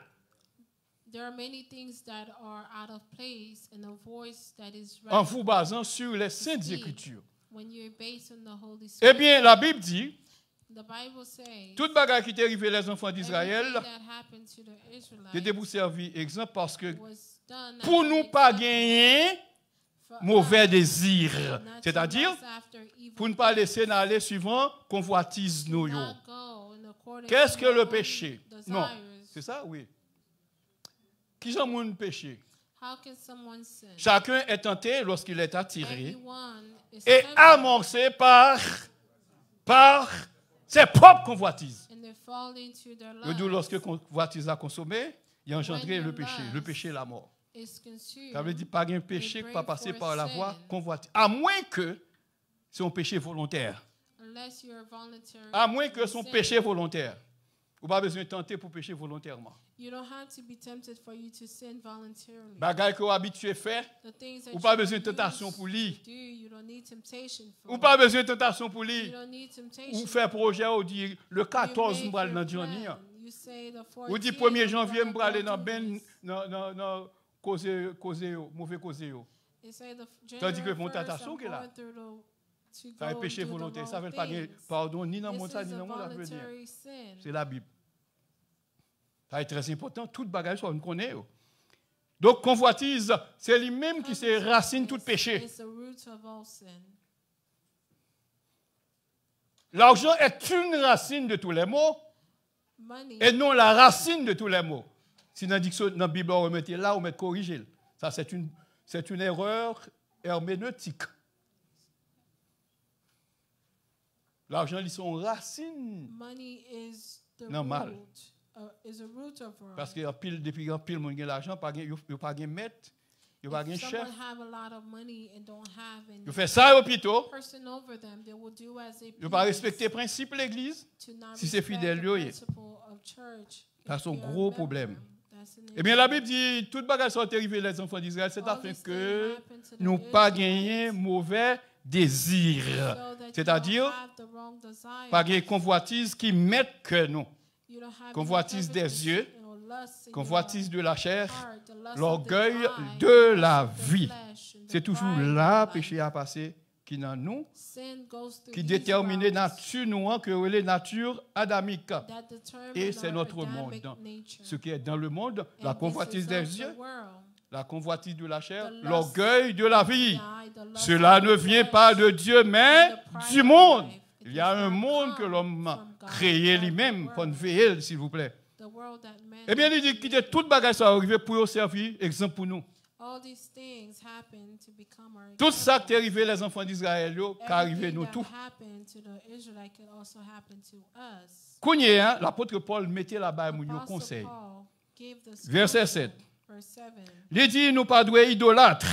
En vous basant sur les Saintes Écritures. Eh bien, la Bible dit, toute bagaille qui est arrivée les enfants d'Israël, c'était pour servir exemple parce que pour nous pas gagner mauvais désir, c'est-à-dire pour ne pas laisser aller suivant convoitise nous. Qu'est-ce que le péché? Non, c'est ça, oui. Qui j'en mon péché? Chacun est tenté lorsqu'il est attiré et amorcé par ses propres convoitises. Lorsque convoitise a consommé, il a engendré le péché et la mort. Ça veut dire pas un péché qui va passer par la voie convoitise. À moins que c'est un péché volontaire. À moins que son péché volontaire. Vous n'avez pas besoin de tenter pour pécher volontairement. You don't have to be tempted for you to sin voluntarily. Bagaille que vous habitué faire. Ou pas besoin de tentation pour lui. Ou pas besoin de tentation pour lui. Ou faire projet ou dire le 14 m'bral dans Johnny. Ou dit 1er janvier m'bral dans ben non causer mauvais causer yo. Tandis que mon tentation qui est là. Ça est péché volontaire, ça veut pas pardon ni dans mon ça ni dans mon avenir. C'est la Bible. Ça est très important, toute bagage soit on connaît. Donc convoitise, c'est lui-même qui se racine tout péché. L'argent est une racine de tous les maux et non la racine de tous les maux. Si dans la Bible on remet là, on met corriger. Ça c'est une erreur herméneutique. L'argent ils sont racines. Non mal. Parce que depuis un pile monde l'argent, pas de maître, il pas de chef. Il fait ça au plutôt. Il pas respecter principe de l'église. Si c'est fidèle, c'est un gros problème. Eh bien, la Bible dit, toute bagage sont arrivés les enfants d'Israël, c'est afin que nous pas gagner mauvais désir. C'est-à-dire, pas gagner convoitise qui mettent que nous. Convoitise des yeux, convoitise de la chair, l'orgueil de la vie. C'est toujours là péché à passer qui dans nous, qui détermine la nature nous, que les natures adamiques. Et c'est notre monde. Ce qui est dans le monde, la convoitise des yeux, la convoitise de la chair, l'orgueil de la vie. Cela ne vient pas de Dieu, mais du monde. Il y a un monde que l'homme a créé lui-même. Pour veiller, s'il vous plaît. Eh bien, il dit que toute bagage ça arrive pour servir exemple pour nous. Tout ça qui est arrivé les enfants d'Israël, qui est arrivé nous tous. Kounyé, l'apôtre Paul mettait là-bas un conseil. Verset 7. Il dit, nous pas doués idolâtres.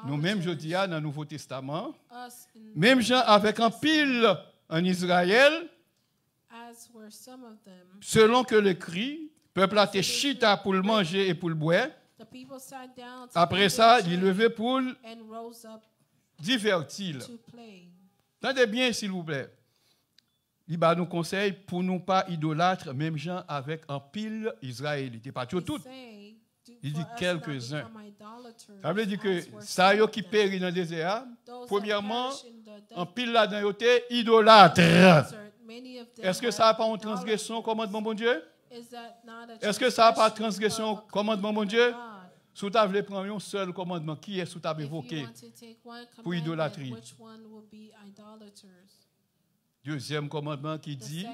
Nous-mêmes, je dis dans le Nouveau Testament, même gens avec un pile en Israël, selon que le cri, peuple a été chita pour le manger et pour le boire. Après ça, il levait pour divertir. Tendez bien, s'il vous plaît. Il nous conseille pour nous pas idolâtres, même gens avec un pile israélite. Pas tout. Il dit quelques-uns. Ça veut dire que ça y qui périt dans le désert, premièrement, un pile là-dedans, il était idolâtre. Est-ce que ça n'a pas une transgression, commandement, bon Dieu? Est-ce que ça n'a pas de transgression, commandement, bon Dieu? Si tu avais prendre un seul commandement, qui est sous ta évoqué pour idolâtrie? Deuxième commandement qui dit,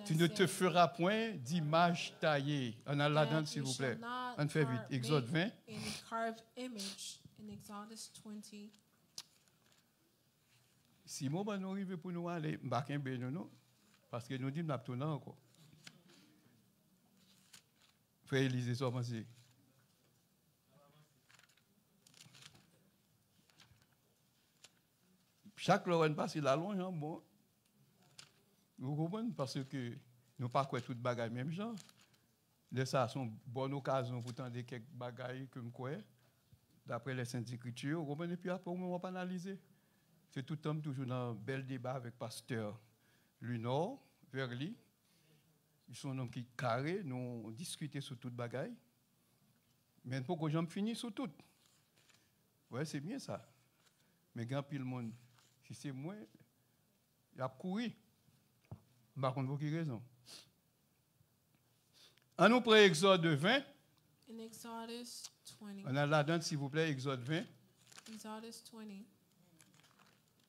tu ne te feras point d'image taillée. On a là-dedans, s'il vous plaît. On fait vite. Exode 20. Si nous arrivons pour nous aller, parce que nous disons que nous avons encore. Frère Élisée, ça va. Chaque Lorraine passe la longe, bon. Vous comprenez? Parce que nous ne pas quoi toute bagaille même genre. Ça, c'est une bonne occasion pour tendre quelques bagailles que nous croyons, d'après les Saintes Écritures. Vous comprenez? Puis après, on ne va pas analyser. C'est tout le temps toujours dans un bel débat avec pasteur Lunor, Verly. Ils sont un homme qui carré, nous discutons sur toute bagaille. Mais il faut que j'en finisse sur tout. Ouais, c'est bien ça. Mais quand puis le monde, si c'est moi, il a couru. Par contre, vous qui raison. On nous prend Exode 20. In Exodus 20. On a là-dedans, s'il vous plaît, Exode 20. Exodus 20.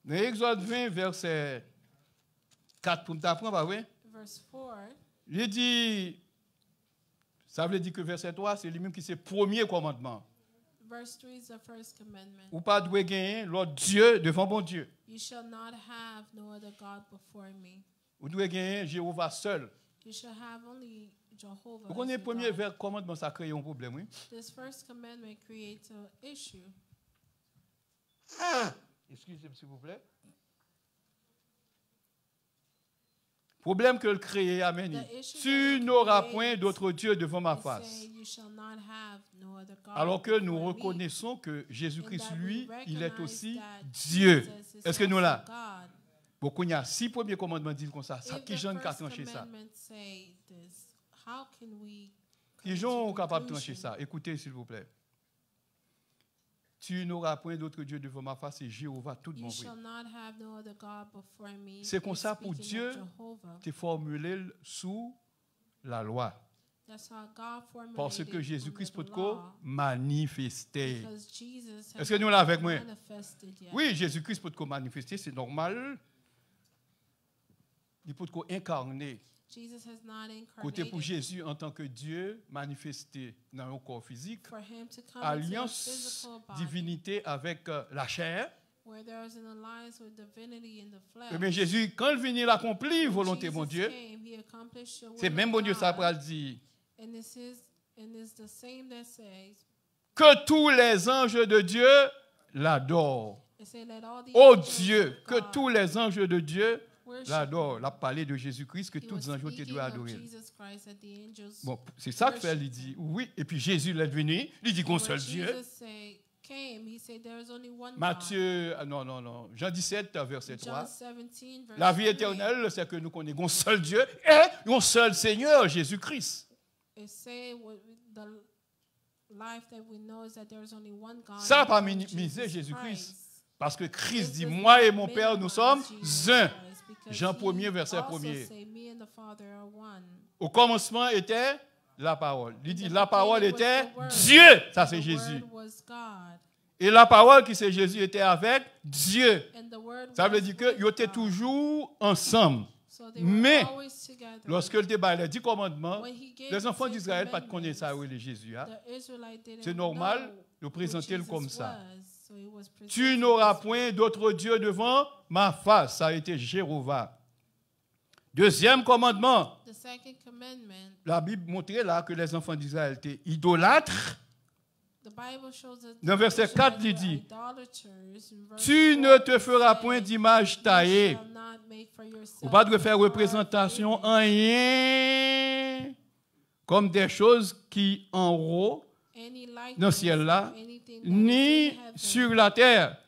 Dans Exode 20, verset 4, pour t'apprendre, pas vrai? Verse 4. Il dit, ça veut dire que verset 3, c'est lui-même qui c'est le premier commandement. Verse 3 is the first commandment. Ou pas de gagner l'autre Dieu devant bon Dieu. You shall not have no other God before me. Ou doit gagner Jéhovah seul. You shall have only Jehovah. Vous connaissez le premier commandement, ça crée un problème, oui? This first commandment creates an issue. Excusez-moi, s'il vous plaît. Problème que le créé amène. Tu n'auras point d'autre Dieu devant ma face. Alors que nous reconnaissons que Jésus-Christ, lui, il est aussi Dieu. Est-ce que nous là? Beaucoup il y a 6 premiers commandements disent comme ça. Qui j'en capable de trancher ça? Qui j'en capable de trancher ça? Écoutez, s'il vous plaît. Tu n'auras point d'autre Dieu devant ma face et Jéhovah tout mon vrai. C'est comme ça pour Dieu t'es formulé sous la loi. Parce que Jésus-Christ peut manifester. Est-ce que nous l'avons avec moi? Oui, Jésus-Christ peut manifester, c'est normal. Il peut incarner. Côté pour Jésus en tant que Dieu manifesté dans un corps physique, alliance divinité avec la chair. Mais Jésus, quand il vient, il accomplit volonté mon Dieu. C'est même bon Dieu ça pour le dire. Que tous les anges de Dieu l'adorent. Oh Dieu, que tous les anges de Dieu l'adore, la parler de Jésus-Christ que tous les anges doivent adorer. Bon, c'est ça que fait, il dit, oui, et puis Jésus est venu, il dit qu'on seul Dieu. Matthieu, non, Jean 17, verset 3. La vie éternelle, c'est que nous connaissons un seul Dieu et un seul Seigneur, Jésus-Christ. Ça n'a pas minimisé Jésus-Christ. Parce que Christ dit, moi et mon Père, nous sommes un. Jean 1er, verset 1er. Au commencement était la parole. Il dit, la parole était Dieu. Ça, c'est Jésus. Et la parole qui c'est Jésus était avec Dieu. Ça veut dire qu'ils étaient toujours ensemble. Mais, lorsque le débat les 10 commandements, les enfants d'Israël ne connaissent pas ça, oui, Jésus. C'est normal de présenter comme ça. Tu n'auras point d'autre Dieu devant ma face. Ça a été Jéhovah. Deuxième commandement. La Bible montrait là que les enfants d'Israël étaient idolâtres. Dans verset 4, il dit, tu ne te feras point d'image taillée. Ou pas de faire représentation en rien comme des choses qui en haut dans le ciel là, ni sur la terre,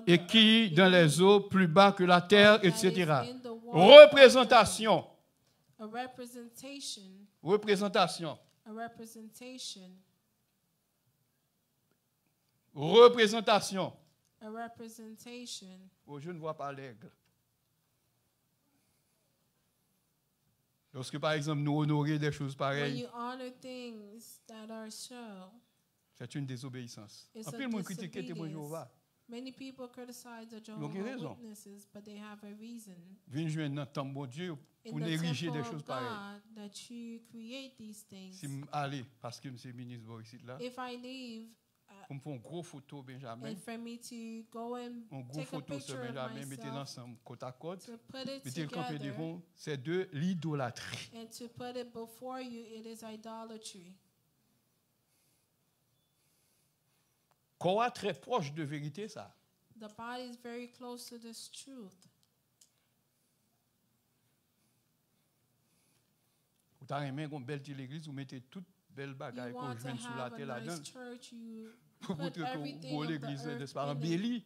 et qui dans les eaux plus bas que la terre, etc. Représentation. Représentation. Représentation. Oh, je ne vois pas l'aigle. Lorsque, par exemple, nous honorons des choses pareilles, C'est une désobéissance. En plus, le monde critique les témoins de Jéhovah. Many people criticize the Jehovah's Witnesses, but they have a reason. Viens jouer dans le temple de Dieu pour ériger des choses pareilles. That you create these things. Si allez, parce que monsieur ministre ici là. If I leave, on fait une grosse photo Benjamin. And for me to go and take a picture of myself, mettez ensemble côte à côte. To put it mettez le campé together, devant, c'est de l'idolâtrie. And to put it before you, it is idolatry. Corps très proche de vérité ça. The body is very close to this truth. Vous avez aimé une belle église, vous mettez toute belle bagaille qu'on joue sur la terre là-dedans. Vous montrez que l'église n'est pas embellie.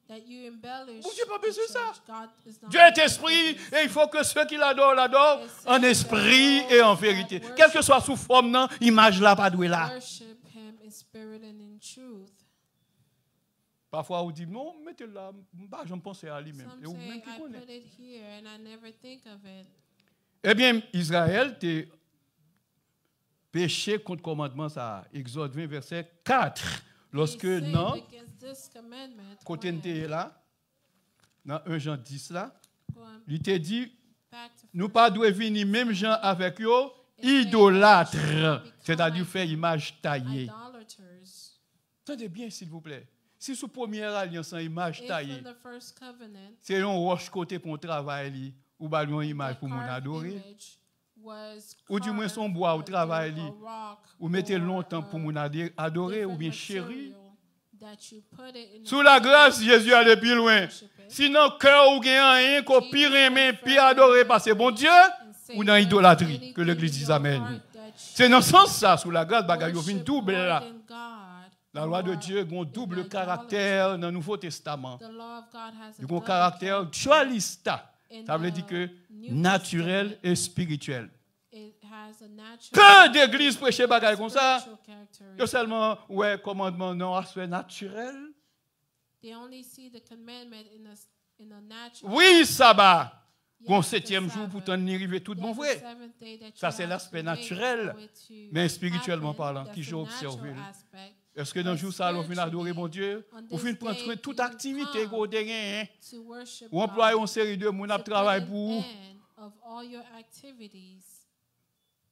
Vous n'avez pas besoin de ça. Dieu est esprit et il faut que ceux qui l'adorent l'adorent en esprit et en vérité. Quelle que soit sous forme, non, image là, pas doué là. Parfois, on dit non, mettez-le là, je me pense à lui-même. Et vous-même qui connaissez. Eh bien, Israël t'est péché contre le commandement, ça, Exode 20, verset 4. Lorsque, non, côté de là, dans 1 Jean 10 là, il t'a dit, nous pas devons venir même gens avec eux, idolâtres, c'est-à-dire faire image taillée. Attendez bien, s'il vous plaît. Si sous première alliance en image taillée, c'est un roche côté pour un travail, ou une image pour mon adorer, ou du moins son bois au travail, ou mettez longtemps pour mon adorer, ou bien chéri. Sous la grâce, Jésus allait plus loin. Sinon, cœur ou gain rien, qu'on pire aimer, pire adorer parce que bon Dieu, ou dans l'idolâtrie, que l'Église dise Amen. C'est dans ce sens ça, sous la grâce, bagaille, il y a une double là. La loi de Dieu a un double caractère dans le Nouveau Testament. Il y a un caractère dualiste. Ça veut dire que naturel et spirituel. Que d'église prêcher bagaille comme ça, que seulement, ouais, commandement non, aspect naturel. Oui, sabbat. Bon, 7e jour, pourtant, n'y arrive tout bon vrai. Ça, c'est l'aspect naturel, mais spirituellement parlant, qui j'ai observé. Est-ce que dans le jour ça, on vient adorer mon Dieu? On vient prendre toute activité qu'on a, ou employer une série de gens qui travaillent pour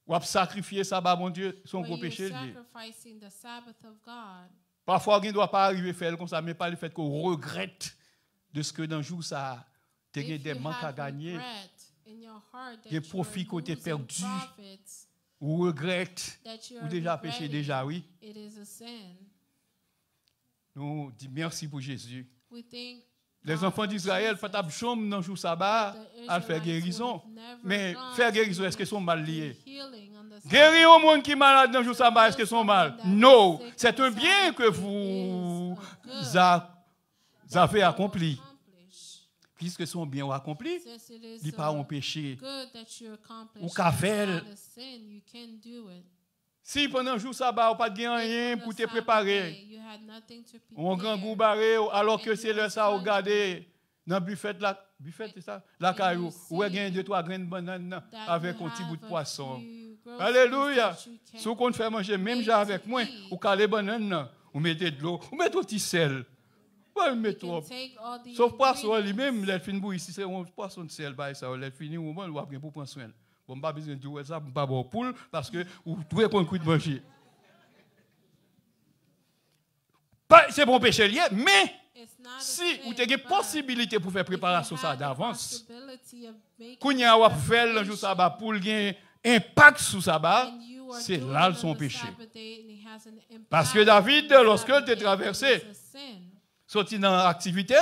ou sacrifier sabbat, mon Dieu, son gros péché. Parfois, on ne doit pas arriver à faire comme ça, mais pas le fait qu'on regrette de ce que dans le jour ça, tu as des manques à gagner, des profits qu'on t'a perdu. Ou regrette, ou déjà péché, déjà, oui. Nous disons merci pour Jésus. Les enfants d'Israël, pas de chambre dans le jour sabbat, à faire guérison. Mais faire guérison, est-ce qu'ils sont mal liés? Guérir au monde qui est malade dans le jour sabbat, est-ce qu'ils sont mal? Non. C'est un bien que vous avez accompli. Puisque son bien accompli, il n'y a pas un péché. Ou qu'à faire. Si pendant le jour sabbat, on n'a pas de rien pour te préparer, on grand goût barré, alors que c'est le ça, regardez, dans le buffet, c'est ça, la caillou, où il y a 2-3 graines de banane avec un petit bout de poisson. Alléluia. Si on fait manger, même j'ai avec moi, ou calé banane, ou mettez de l'eau, ou mettez un petit sel. Sauf poisson lui-même, il finit pour ici, c'est un poisson de sel, il finit au moment où on va pour prendre soin. On n'a pas besoin de dire ça, on ne pas bon poule, parce que vous pouvez prendre un coup de manger. C'est bon péché lié, mais si vous avez une possibilité pour faire préparation ça d'avance, quand vous avez fait le jour sabbat pour gagner impact sur sabbat, c'est là son péché. Parce que David, lorsqu'il était traversé, sorti dans l'activité,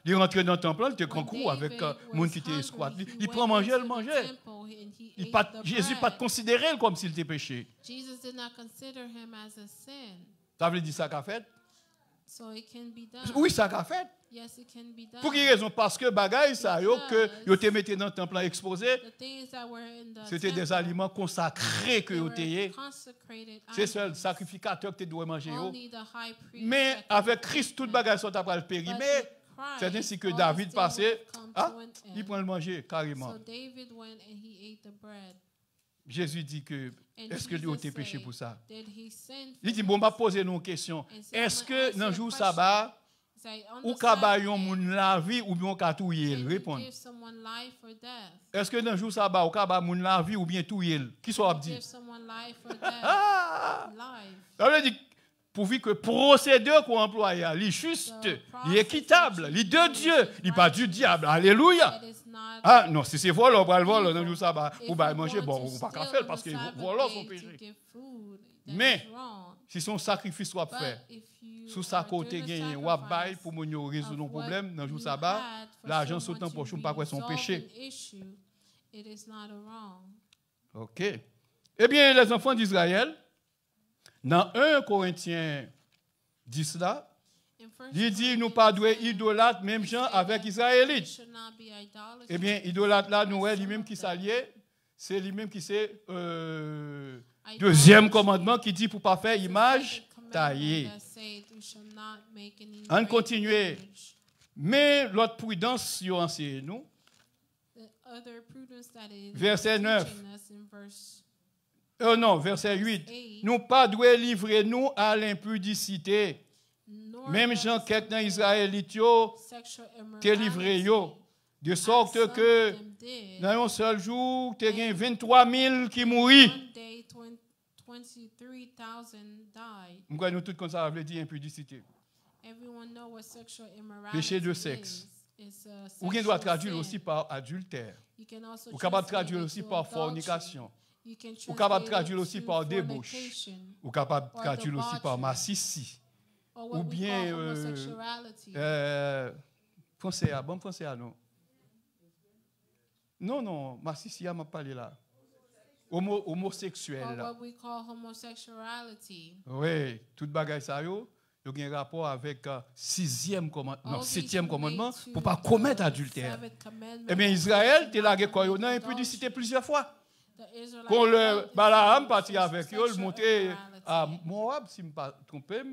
il rentre dans le temple, il était concours avec les gens qui étaient squat. Il prend manger, il mangeait. Jésus n'a pas considéré comme s'il était péché. Ça veut dire ça qu'a fait? Oui, ça qu'a fait. Pour quelle raison? Parce que bagaille ça, que vous te mettez dans le temple exposé, c'était des aliments consacrés que vous étiez. C'est seul sacrificateur que tu dois manger. Mais avec Christ, toute bagaille sont après le périmètre. C'est ainsi que David passait. Ah, il prend le manger carrément. Jésus dit que, est-ce que lui a été péché pour ça? Il dit, bon, on va poser une question. Est-ce que dans le jour sabbat, ou kabayon moun la vie ou bien katouye? Répondre. Est-ce que dans le jour sabbat, ou kabayon moun la vie ou bien touye? Qui soit dit? Ça veut dire, pourvu que le procédure qu'on emploie, il est juste, il est équitable, il est de Dieu, il n'est pas du diable. Alléluia. Ah non, si c'est volant, on va le voler dans le jour sabbat, ou bien manger, bon, on ne va pas faire parce que volant son péché. Mais, si son sacrifice soit fait, sous sa côté, il y a bail pour résoudre nos problèmes dans le jour sabbat, l'argent saute en poche, on ne pas son péché. Ok. Eh bien, les enfants d'Israël, dans 1 Corinthiens 10 là, il dit nous pas doués idolâtres, même gens avec Israélites. Eh bien, idolâtre là, nous, lui-même qui s'alliait, c'est lui-même qui c'est deuxième commandement qui dit pour ne pas faire image taillée. On continue. Mais l'autre prudence, il enseigne nous. Verset 9. Non, verset 8. Nous pas doués livrer nous à l'impudicité. Même gens qui sont dans Israélite, te livré yo. De sorte que dans un seul jour, tu as 23 000 qui mourent. Nous tous comme ça veut dire impudicité. Péché de sexe. Ou bien doit traduire aussi par adultère. Ou capable de traduire aussi par fornication. Ou capable de traduire aussi par débauche. Ou capable de traduire aussi par massissi. Ou bien français à bon français à non. Non, massissi m'a parlé là. Homosexuel là. What we call homosexuality. Oui, toute bagaille ça yo. Il y a un rapport avec septième commandement pour ne pas commettre adultère. Eh bien, Israël, tu l'as quoi, il a impudicité plusieurs fois. Quand le Balaam partit avec eux, il montait à Moab, si je ne me trompe pas,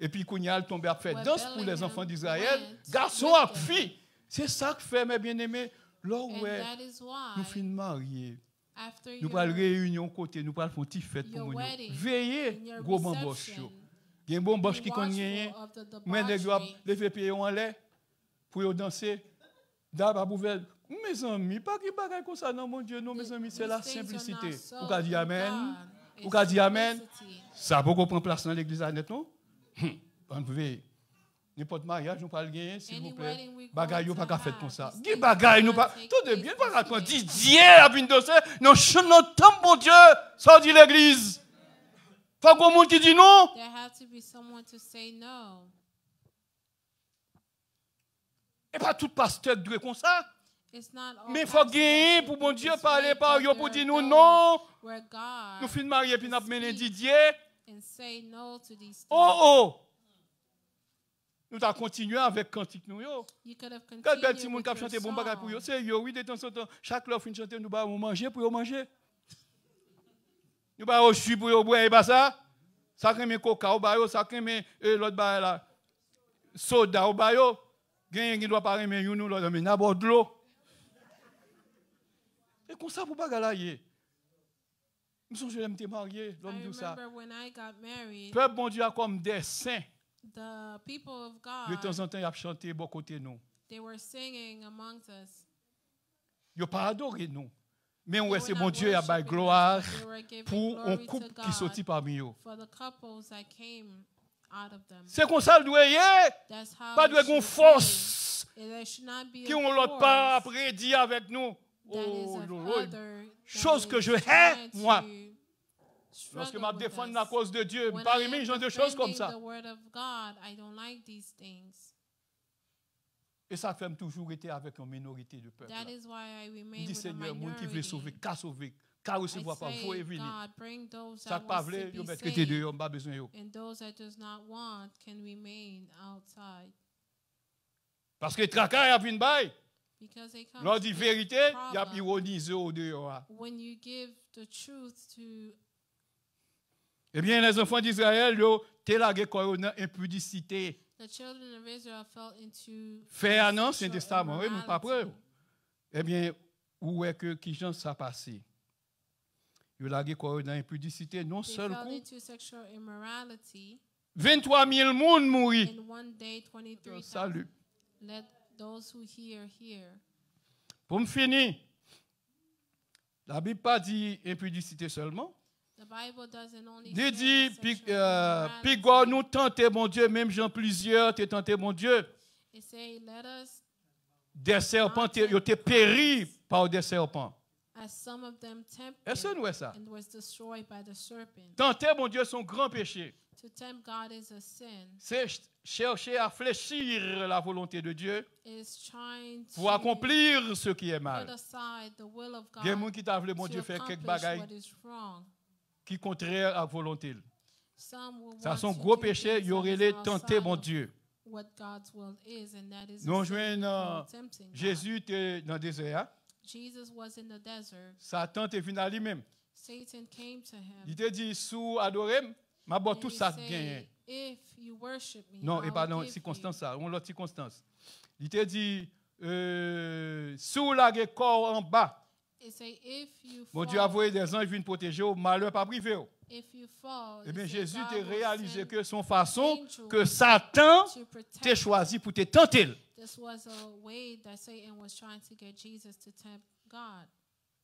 et puis quand il a tombé à faire danse pour les enfants d'Israël, garçons et filles. C'est ça que fait, mes bien-aimés, là où nous finissons mariés. Nous parlons de réunion côté, nous parlons de petite fête pour nous. Veillez, gros bamboche. Il y a un bon boche qui connaît, mais les gens lever pieds en l'air pour danser. D'abord, mes amis, pas qui bagaille comme ça, non, mon Dieu, non, mes amis, c'est la simplicité. Vous avez dit Amen? Vous avez dit Amen? Ça a beaucoup prendre place dans l'église à net, non? On pouvait. N'importe mariage, nous parlons gagner, s'il vous plaît. Bagaille, nous pas fait comme ça. Qui bagaille, nous pas. Tout de bien, pas raconter. Didier, à une danser. Non, notre temps, mon Dieu, ça dit l'église. Faut qu'on monde qui dit non. There had to be someone to say no. Et pas tout pasteur doit comme ça. Mais il faut gagner pour mon Dieu parler par eux pour dire nous non. Nous finissons marier puis nous avons Didier. Oh. Nous avons continué avec cantique nous yo. Quel bel petit monde qui a chanté bon bagage pour eux. C'est yo oui de temps en temps chaque fois fin chanter nous allons manger pour manger. Nous ba au jus pour boire et pas ça. Ça crème coca au bayo, ça crème l'autre bail là. Soda au bayo. Gagne qui doit pas aimer nous l'autre mais n'abord de l'eau. Et comme ça pour pas galayer. Nous sommes je l'aime te marier, l'homme dit ça. Peuple bon Dieu a comme des saints. The people of God. De temps en temps, ils ont chanté bon côté nous. They were singing amongst us. Ils n'ont pas adoré nous. Mais on c'est bon Dieu, il y a la gloire pour un couple qui sortit parmi eux. C'est comme ça, nous pas de force qui ont l'autre pas prédit avec nous. Oh, chose que je hais, moi. Lorsque je me défends la cause de Dieu, je ne parle pas de choses comme ça. Et ça fait toujours été avec une minorité de peuple. Je dis Seigneur, les gens qui veulent sauver, qu'à sauver, qu'à recevoir par vous et venir. Ça ne pas vrai, ils mettent traité de eux, ils n'ont pas besoin de eux. Parce que le tracas a vu une baille. Lors de la vérité, il y a ironisé au dehors. Eh bien, les enfants d'Israël, ils ont télagué une impudicité. Fait un Ancien Testament, oui, mais pas preuve. Eh bien, où est que qui j'en ça passé? Ils ont lagué dans l'impudicité, non they seul fell coup. into sexual immorality. 23 000 personnes mourent. In one day, 23,000. Salut. Let those who hear. Pour me finir, la Bible pas dit impudicité seulement. The Bible doesn't only Il say dit, sexual puis immorality. nous tenter, mon Dieu, même Jean plusieurs, t'es tenté, mon Dieu. It say, let us, Des serpents, ils ont péri par des serpents. as some of them Est-ce que tempted nous voyons ça? and was destroyed by the serpent. Tenter, mon Dieu, son grand péché. To tempt God is a sin. C'est chercher à fléchir la volonté de Dieu It is trying pour to accomplir ce qui est put mal. aside the will of Il y a des God gens qui t'a voulu, mon to Dieu, faire quelques accomplish bagailles what is wrong. qui sont contraires à la volonté. Some will Ça, want son to gros do péché, things il y aurait that is les tenter, mon outside Dieu. of what God's will is, and that is Nous a sin joignons for tempting God. Jésus était dans le désert. Jesus was in the desert. Satan est venu à lui-même. Satan came to him. Il te dit, sous adorer, ma boîte And tout he ça said, gagne. if you worship me, Non, I et will pas dans give circonstance you. ça, on l'autre circonstance. Il te dit, sous la corps en bas, It say, if you mon Dieu fall, a envoyé des anges viennent protéger, au malheur pas privé. if you fall, Eh it bien, say Jésus God t'a will réalisé send que son façon angels que Satan to protect t'a you. choisi pour te tenter. This was a way that Satan was trying to get Jesus to tempt God.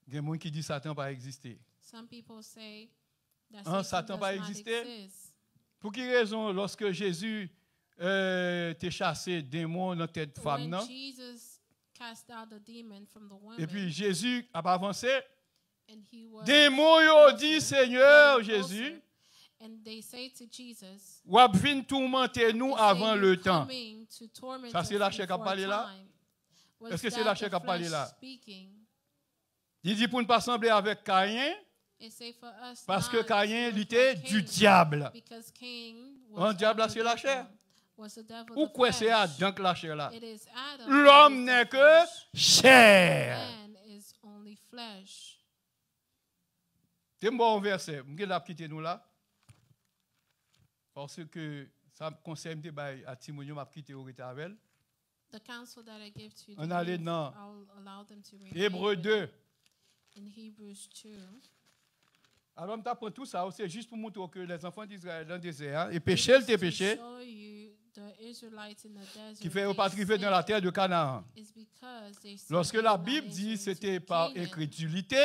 Il y a des gens qui disent que Satan pas existé. Some people say that Satan Satan pas does not existé? exist. Pour quelle raison, lorsque Jésus t'a chassé démon dans tête femme, When non? Jesus cast out the demon from the woman, Et puis Jésus a pas avancé. and he was Démon yo dit closer, Seigneur getting closer, Jésus, and they say to Jesus, ou a vinn tourmenter nous they say, avant le "You're temps. coming to torment Ça, us c'est la chair qui a before parlé là? time." Was Est-ce que c'est that la chair the qui a parlé flesh là? speaking? Il dit pour ne pas sembler avec Caïn, It say for us parce que not Caïn to il était reflect du Cain, diable. because Cain Un was diable là of the c'est la devil, chair. was the devil, Ou the quoi c'est flesh. Adam que la chair là? It is Adam, L'homme that is n'est the que flesh. chair. Man is only flesh. C'est un bon verset. Je vais quitter nous là. Parce que ça me concerne à Timothée, je vais quitter au Retavel. The counsel that I give to you, On allait dans I'll allow them to remain Hébreux with 2. it. In Hebrews 2. Alors, je t'apprends tout ça, c'est juste pour montrer que les enfants d'Israël dans le désert, et péché, le péché, Show you the Israelites in the desert, qui fait they pas arriver dans la sinned terre de Canaan. is because they sinned Lorsque and la did not Bible enter dit into c'était par Canaan. incrédulité,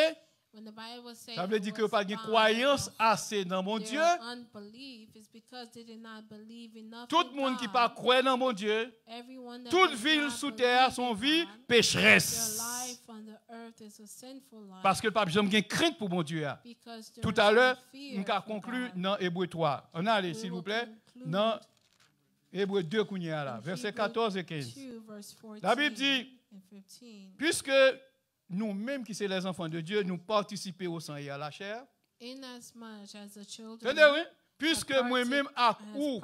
When the Bible says ça veut it dire que was pas de by croyance assez dans mon their Dieu. unbelief is because they did not believe enough Tout in le monde qui God. pas croire dans mon Dieu, Everyone that toute does ville not sous terre, believe son in vie God, pécheresse. their life on the earth is a sinful life. Parce que le pape jamais crainte pour mon Dieu. Because there Tout is à no l'heure, fear nous avons for conclu God. dans Hébreux 3. On a allé, We s'il vous will plaît, conclude dans Hébreux 2, là, in versets Hebrews 14 et 15. 2, verse 14 La Bible dit, and 15. puisque nous-mêmes qui sommes les enfants de Dieu, nous participons au sang et à la chair. Inasmuch as the children C'est-à-dire, oui, puisque moi-même à ou,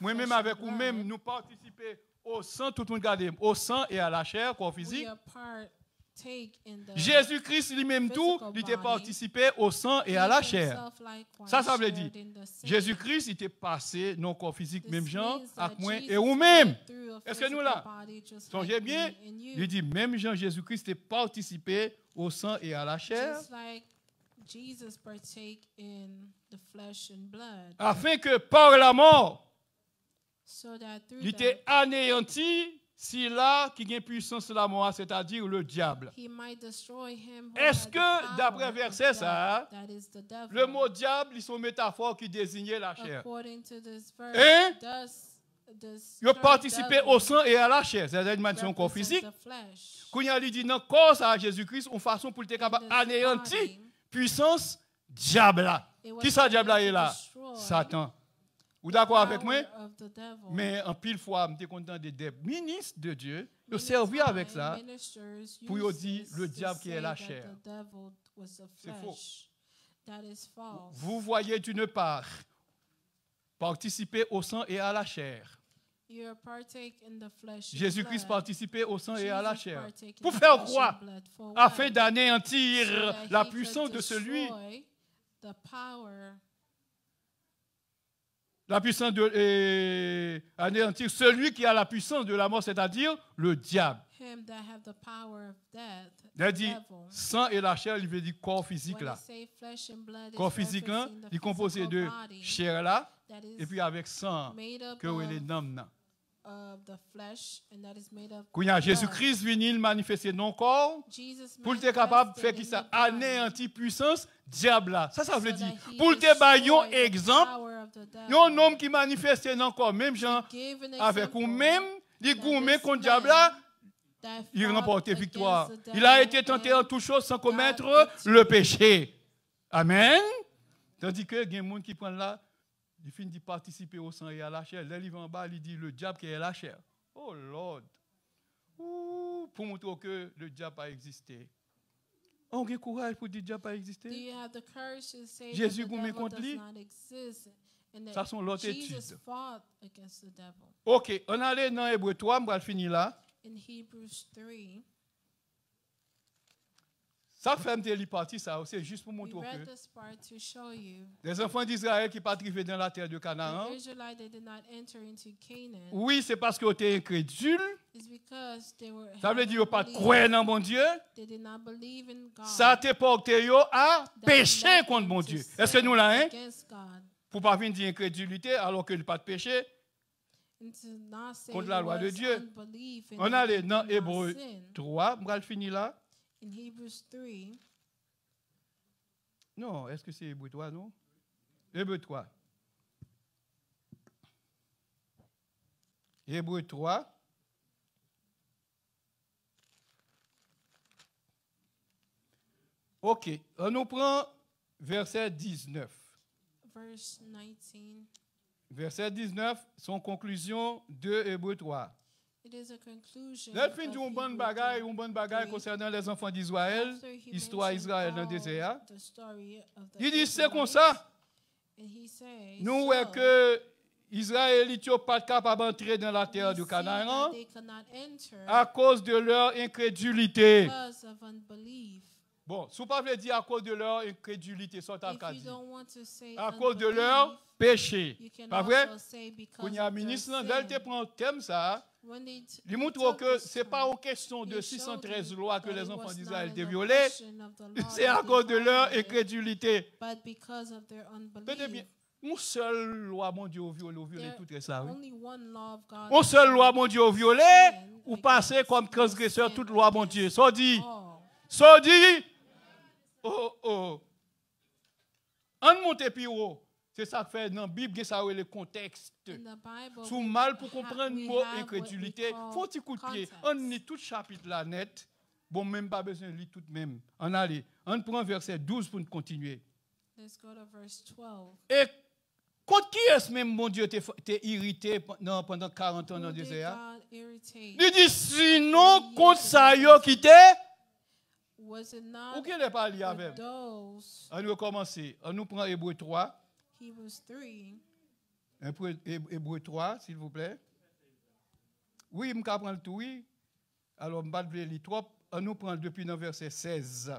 moi-même avec vous-même, nous participons au sang, tout le monde garde, au sang et à la chair, corps physique. Jésus-Christ lui-même tout, il était participé au sang et à la chair. Ça veut dire, Jésus-Christ, il était passé, non corps physique, même Jean, avec moi et vous-même. Est-ce que nous là? Songez bien, il dit, même Jean, Jésus-Christ était participé au sang et à la chair. Jesus partake in the flesh and blood, afin que par la mort, so that through il était anéanti si là qui a puissance de la mort, c'est-à-dire le diable. he might destroy him who Est-ce had the que, power d'après of verset death, ça, that is the devil. le mot diable, ils sont métaphores qui désignaient la chair. According to this verse, Hein? does Il a participé au sang et à la chair, c'est-à-dire une dimension corps physique. Quand il a dit dans le corps à Jésus-Christ, une façon pour le capable anéantir puissance diable là. Qui ça diable là est là? Satan. Vous d'accord avec moi? Mais en pile fois, je suis content des ministres de Dieu, ils ont servi avec ça pour dire le diable qui est la chair. C'est faux. Vous voyez d'une part participer au sang et à la chair. Jésus-Christ participait au sang et à la chair. Pour faire quoi? Afin d'anéantir la puissance de celui. La puissance de anéantir celui qui a la puissance de la mort, c'est-à-dire le diable. him that have the power of death. Il dit sang et la chair, il veut dire corps physique là. Corps physique là, il est composé de chair là et puis avec sang que les noms là. Quand Jésus-Christ vient manifester non corps pour être capable de faire qui ça anéantir puissance diable là. Ça veut dire pour te bailler un exemple, un homme qui manifeste non corps même gens avec ou même les gourmets contre diable là, il remporte victoire. Il a été tenté en toute chose sans commettre le péché. Amen. Tandis que il y a des gens qui prennent là, il finit de participer au sang et à la chair. Là, il va en bas, il dit le diable qui est la chair. Oh Lord. Pour montrer que le diable a existé. On a courage pour dire que le diable a existé. Jésus gourmet contre lui. Ça sont l'autre étude. Ok, on allait dans Hébreu 3, on va finir là. In Hebrews 3, ça fait un petit partie, ça c'est juste pour montrer que les enfants d'Israël qui ne sont pas arrivés dans la terre de Canaan, oui, c'est parce qu'ils étaient incrédules. Ça veut dire qu'ils n'ont pas croire dans mon Dieu. Ça t'a porté à pécher contre mon Dieu. Est-ce que nous là, hein? Pour ne pas venir dire incrédulité alors qu'il n'y a pas de péché contre la loi de Dieu. On allait dans Hébreu 3, on va le finir là. In Hebrews 3. Non, est-ce que c'est Hébreu 3, non? Hébreu 3. Hébreu 3. Ok, on nous prend verset 19. Verse 19. Verset 19, son conclusion de Hébreu 3. It is a conclusion. Là, il dit une bonne bagaille concernant les enfants d'Israël, histoire d'Israël dans le désert. Il dit c'est comme ça. Nous voyons que Israël n'est pas capable d'entrer dans la terre du Canaan à cause de leur incrédulité. Bon, si vous ne pouvez pas dire à cause de leur incrédulité, c'est à cause de leur péché. Pas vrai? Quand il y a un ministre, il prend un thème ça. Il montre que ce n'est pas une question de 613 lois que les enfants d'Israël étaient violés, c'est à cause de leur incrédulité. Peut-être bien, une seule loi, mon Dieu, violé tout ça. Une seule loi, mon Dieu, violé, ou passer comme transgresseur toute loi, mon Dieu. Ça dit, oh. On monte plus haut. C'est ça que fait dans la Bible, ça le contexte. Sous mal pour comprendre le mot incrédulité, faut un coup de pied. On lit tout chapitre là net. Bon, même pas besoin de lire tout même. On allait. On prend verset 12 pour continuer. Let's go to verse 12. Et contre qui est-ce même, mon Dieu, t'es irrité pendant 40 ans dans le désert? Il dit, sinon, contre ça, qui t'est? Ou qui n'est pas lié avec? On va commencer. On nous prend Hébreu 3. Hebrews 3. Hébreu 3, s'il vous plaît. Oui, je vais prendre tout, oui. Alors, je vais lire 3. On nous prend depuis le verset 16.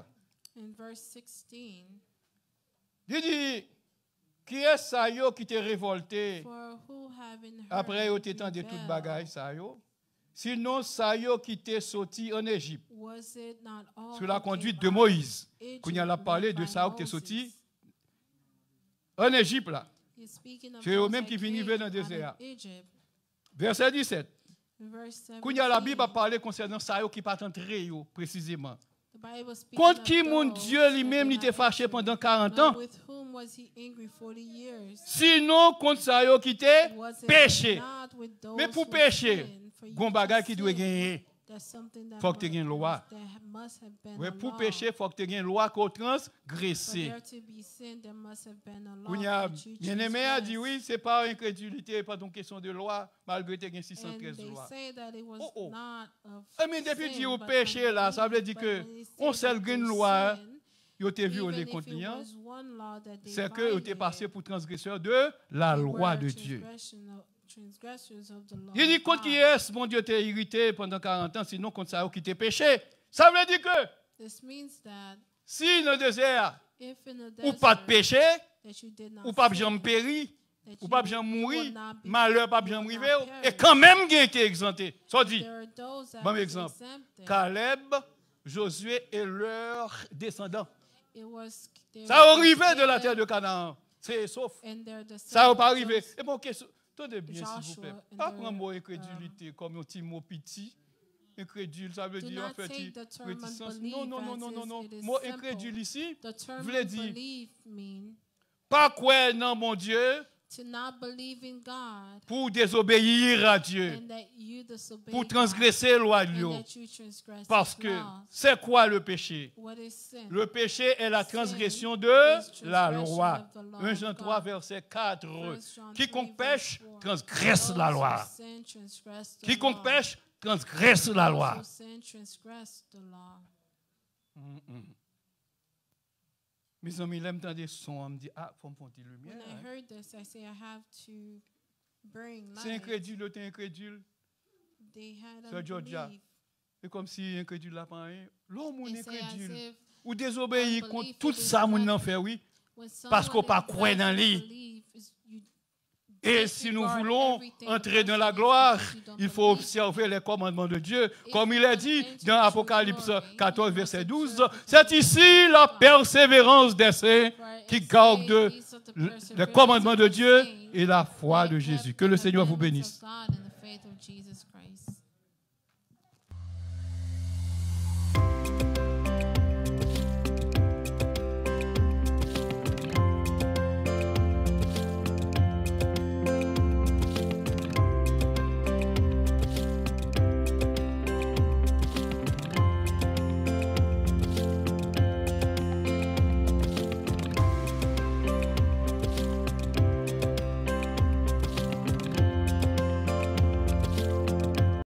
In verse 16. Il dit, qui est ça qui t'est révolté après que tu aies entendu toute bagaille ça yo? Sinon, ça qui t'est sorti en Égypte. Sous la conduite de Moïse. Quand il a parlé de ça qui est sorti en Égypte là. C'est eux-mêmes qui viennent dans le désert. Verset 17. Quand il y a la Bible a parlé concernant ça qui pas entré précisément. Contre qui mon Dieu lui-même il était fâché pendant 40 ans? Sinon contre ça qui était péché. Mais pour pécher, il y a un bagage qui doit gagner. Il faut que tu aies une loi. Oui, pour pécher, il faut que tu aies une loi qu'on transgresse. Bien-aimé a dit oui, ce n'est pas incrédulité, pas une question de loi, malgré que tu as 613 lois. Mais depuis que tu as péché, là, ça veut dire que on seul une loi, il a été violé contre lui, c'est que tu es passé pour transgresseur de la loi de Dieu. Il dit contre qui est mon Dieu t'es irrité pendant 40 ans, sinon contre ça qui t'es péché. Ça veut dire que si dans le désert ou pas de péché, ou pas de jambe péri, Ou pas bien mourir, malheur pas bien mourir, et quand même qui été exempté. Ça dit, bon exemple, Caleb, Josué et leurs descendants. Ça arrivait de la terre de Canaan, c'est sauf. Ça n'a pas arrivé. Et bon, tenez bien s'il vous plaît, pas prendre le mot incrédulité comme un petit mot petit. Incrédule, ça veut dire en fait réticence. Non. Mot incrédule ici, veut dire pas croire dans mon Dieu. To not believe in God, pour désobéir à Dieu, pour transgresser la loi de Dieu. Parce que c'est quoi le péché? Le péché est la transgression de la loi. 1 Jean 3, verset 4. Quiconque pêche, transgresse la loi. Quiconque pêche, transgresse la loi. Mes amis, ils m'entendent des sons, ils me disent, ah, il faut me faire une lumière. When I heard this, I say, I have to bring light. C'est incrédule, t'es incrédule. C'est Georgia. C'est comme si incrédule n'a pas rien. L'homme est incrédule. Ou désobéir contre tout ça, mon en fait, oui. Parce qu'on pas croire dans lui. Et si nous voulons entrer dans la gloire, il faut observer les commandements de Dieu. Comme il est dit dans Apocalypse 14, verset 12, c'est ici la persévérance des saints qui gardent les commandements de Dieu et la foi de Jésus. Que le Seigneur vous bénisse.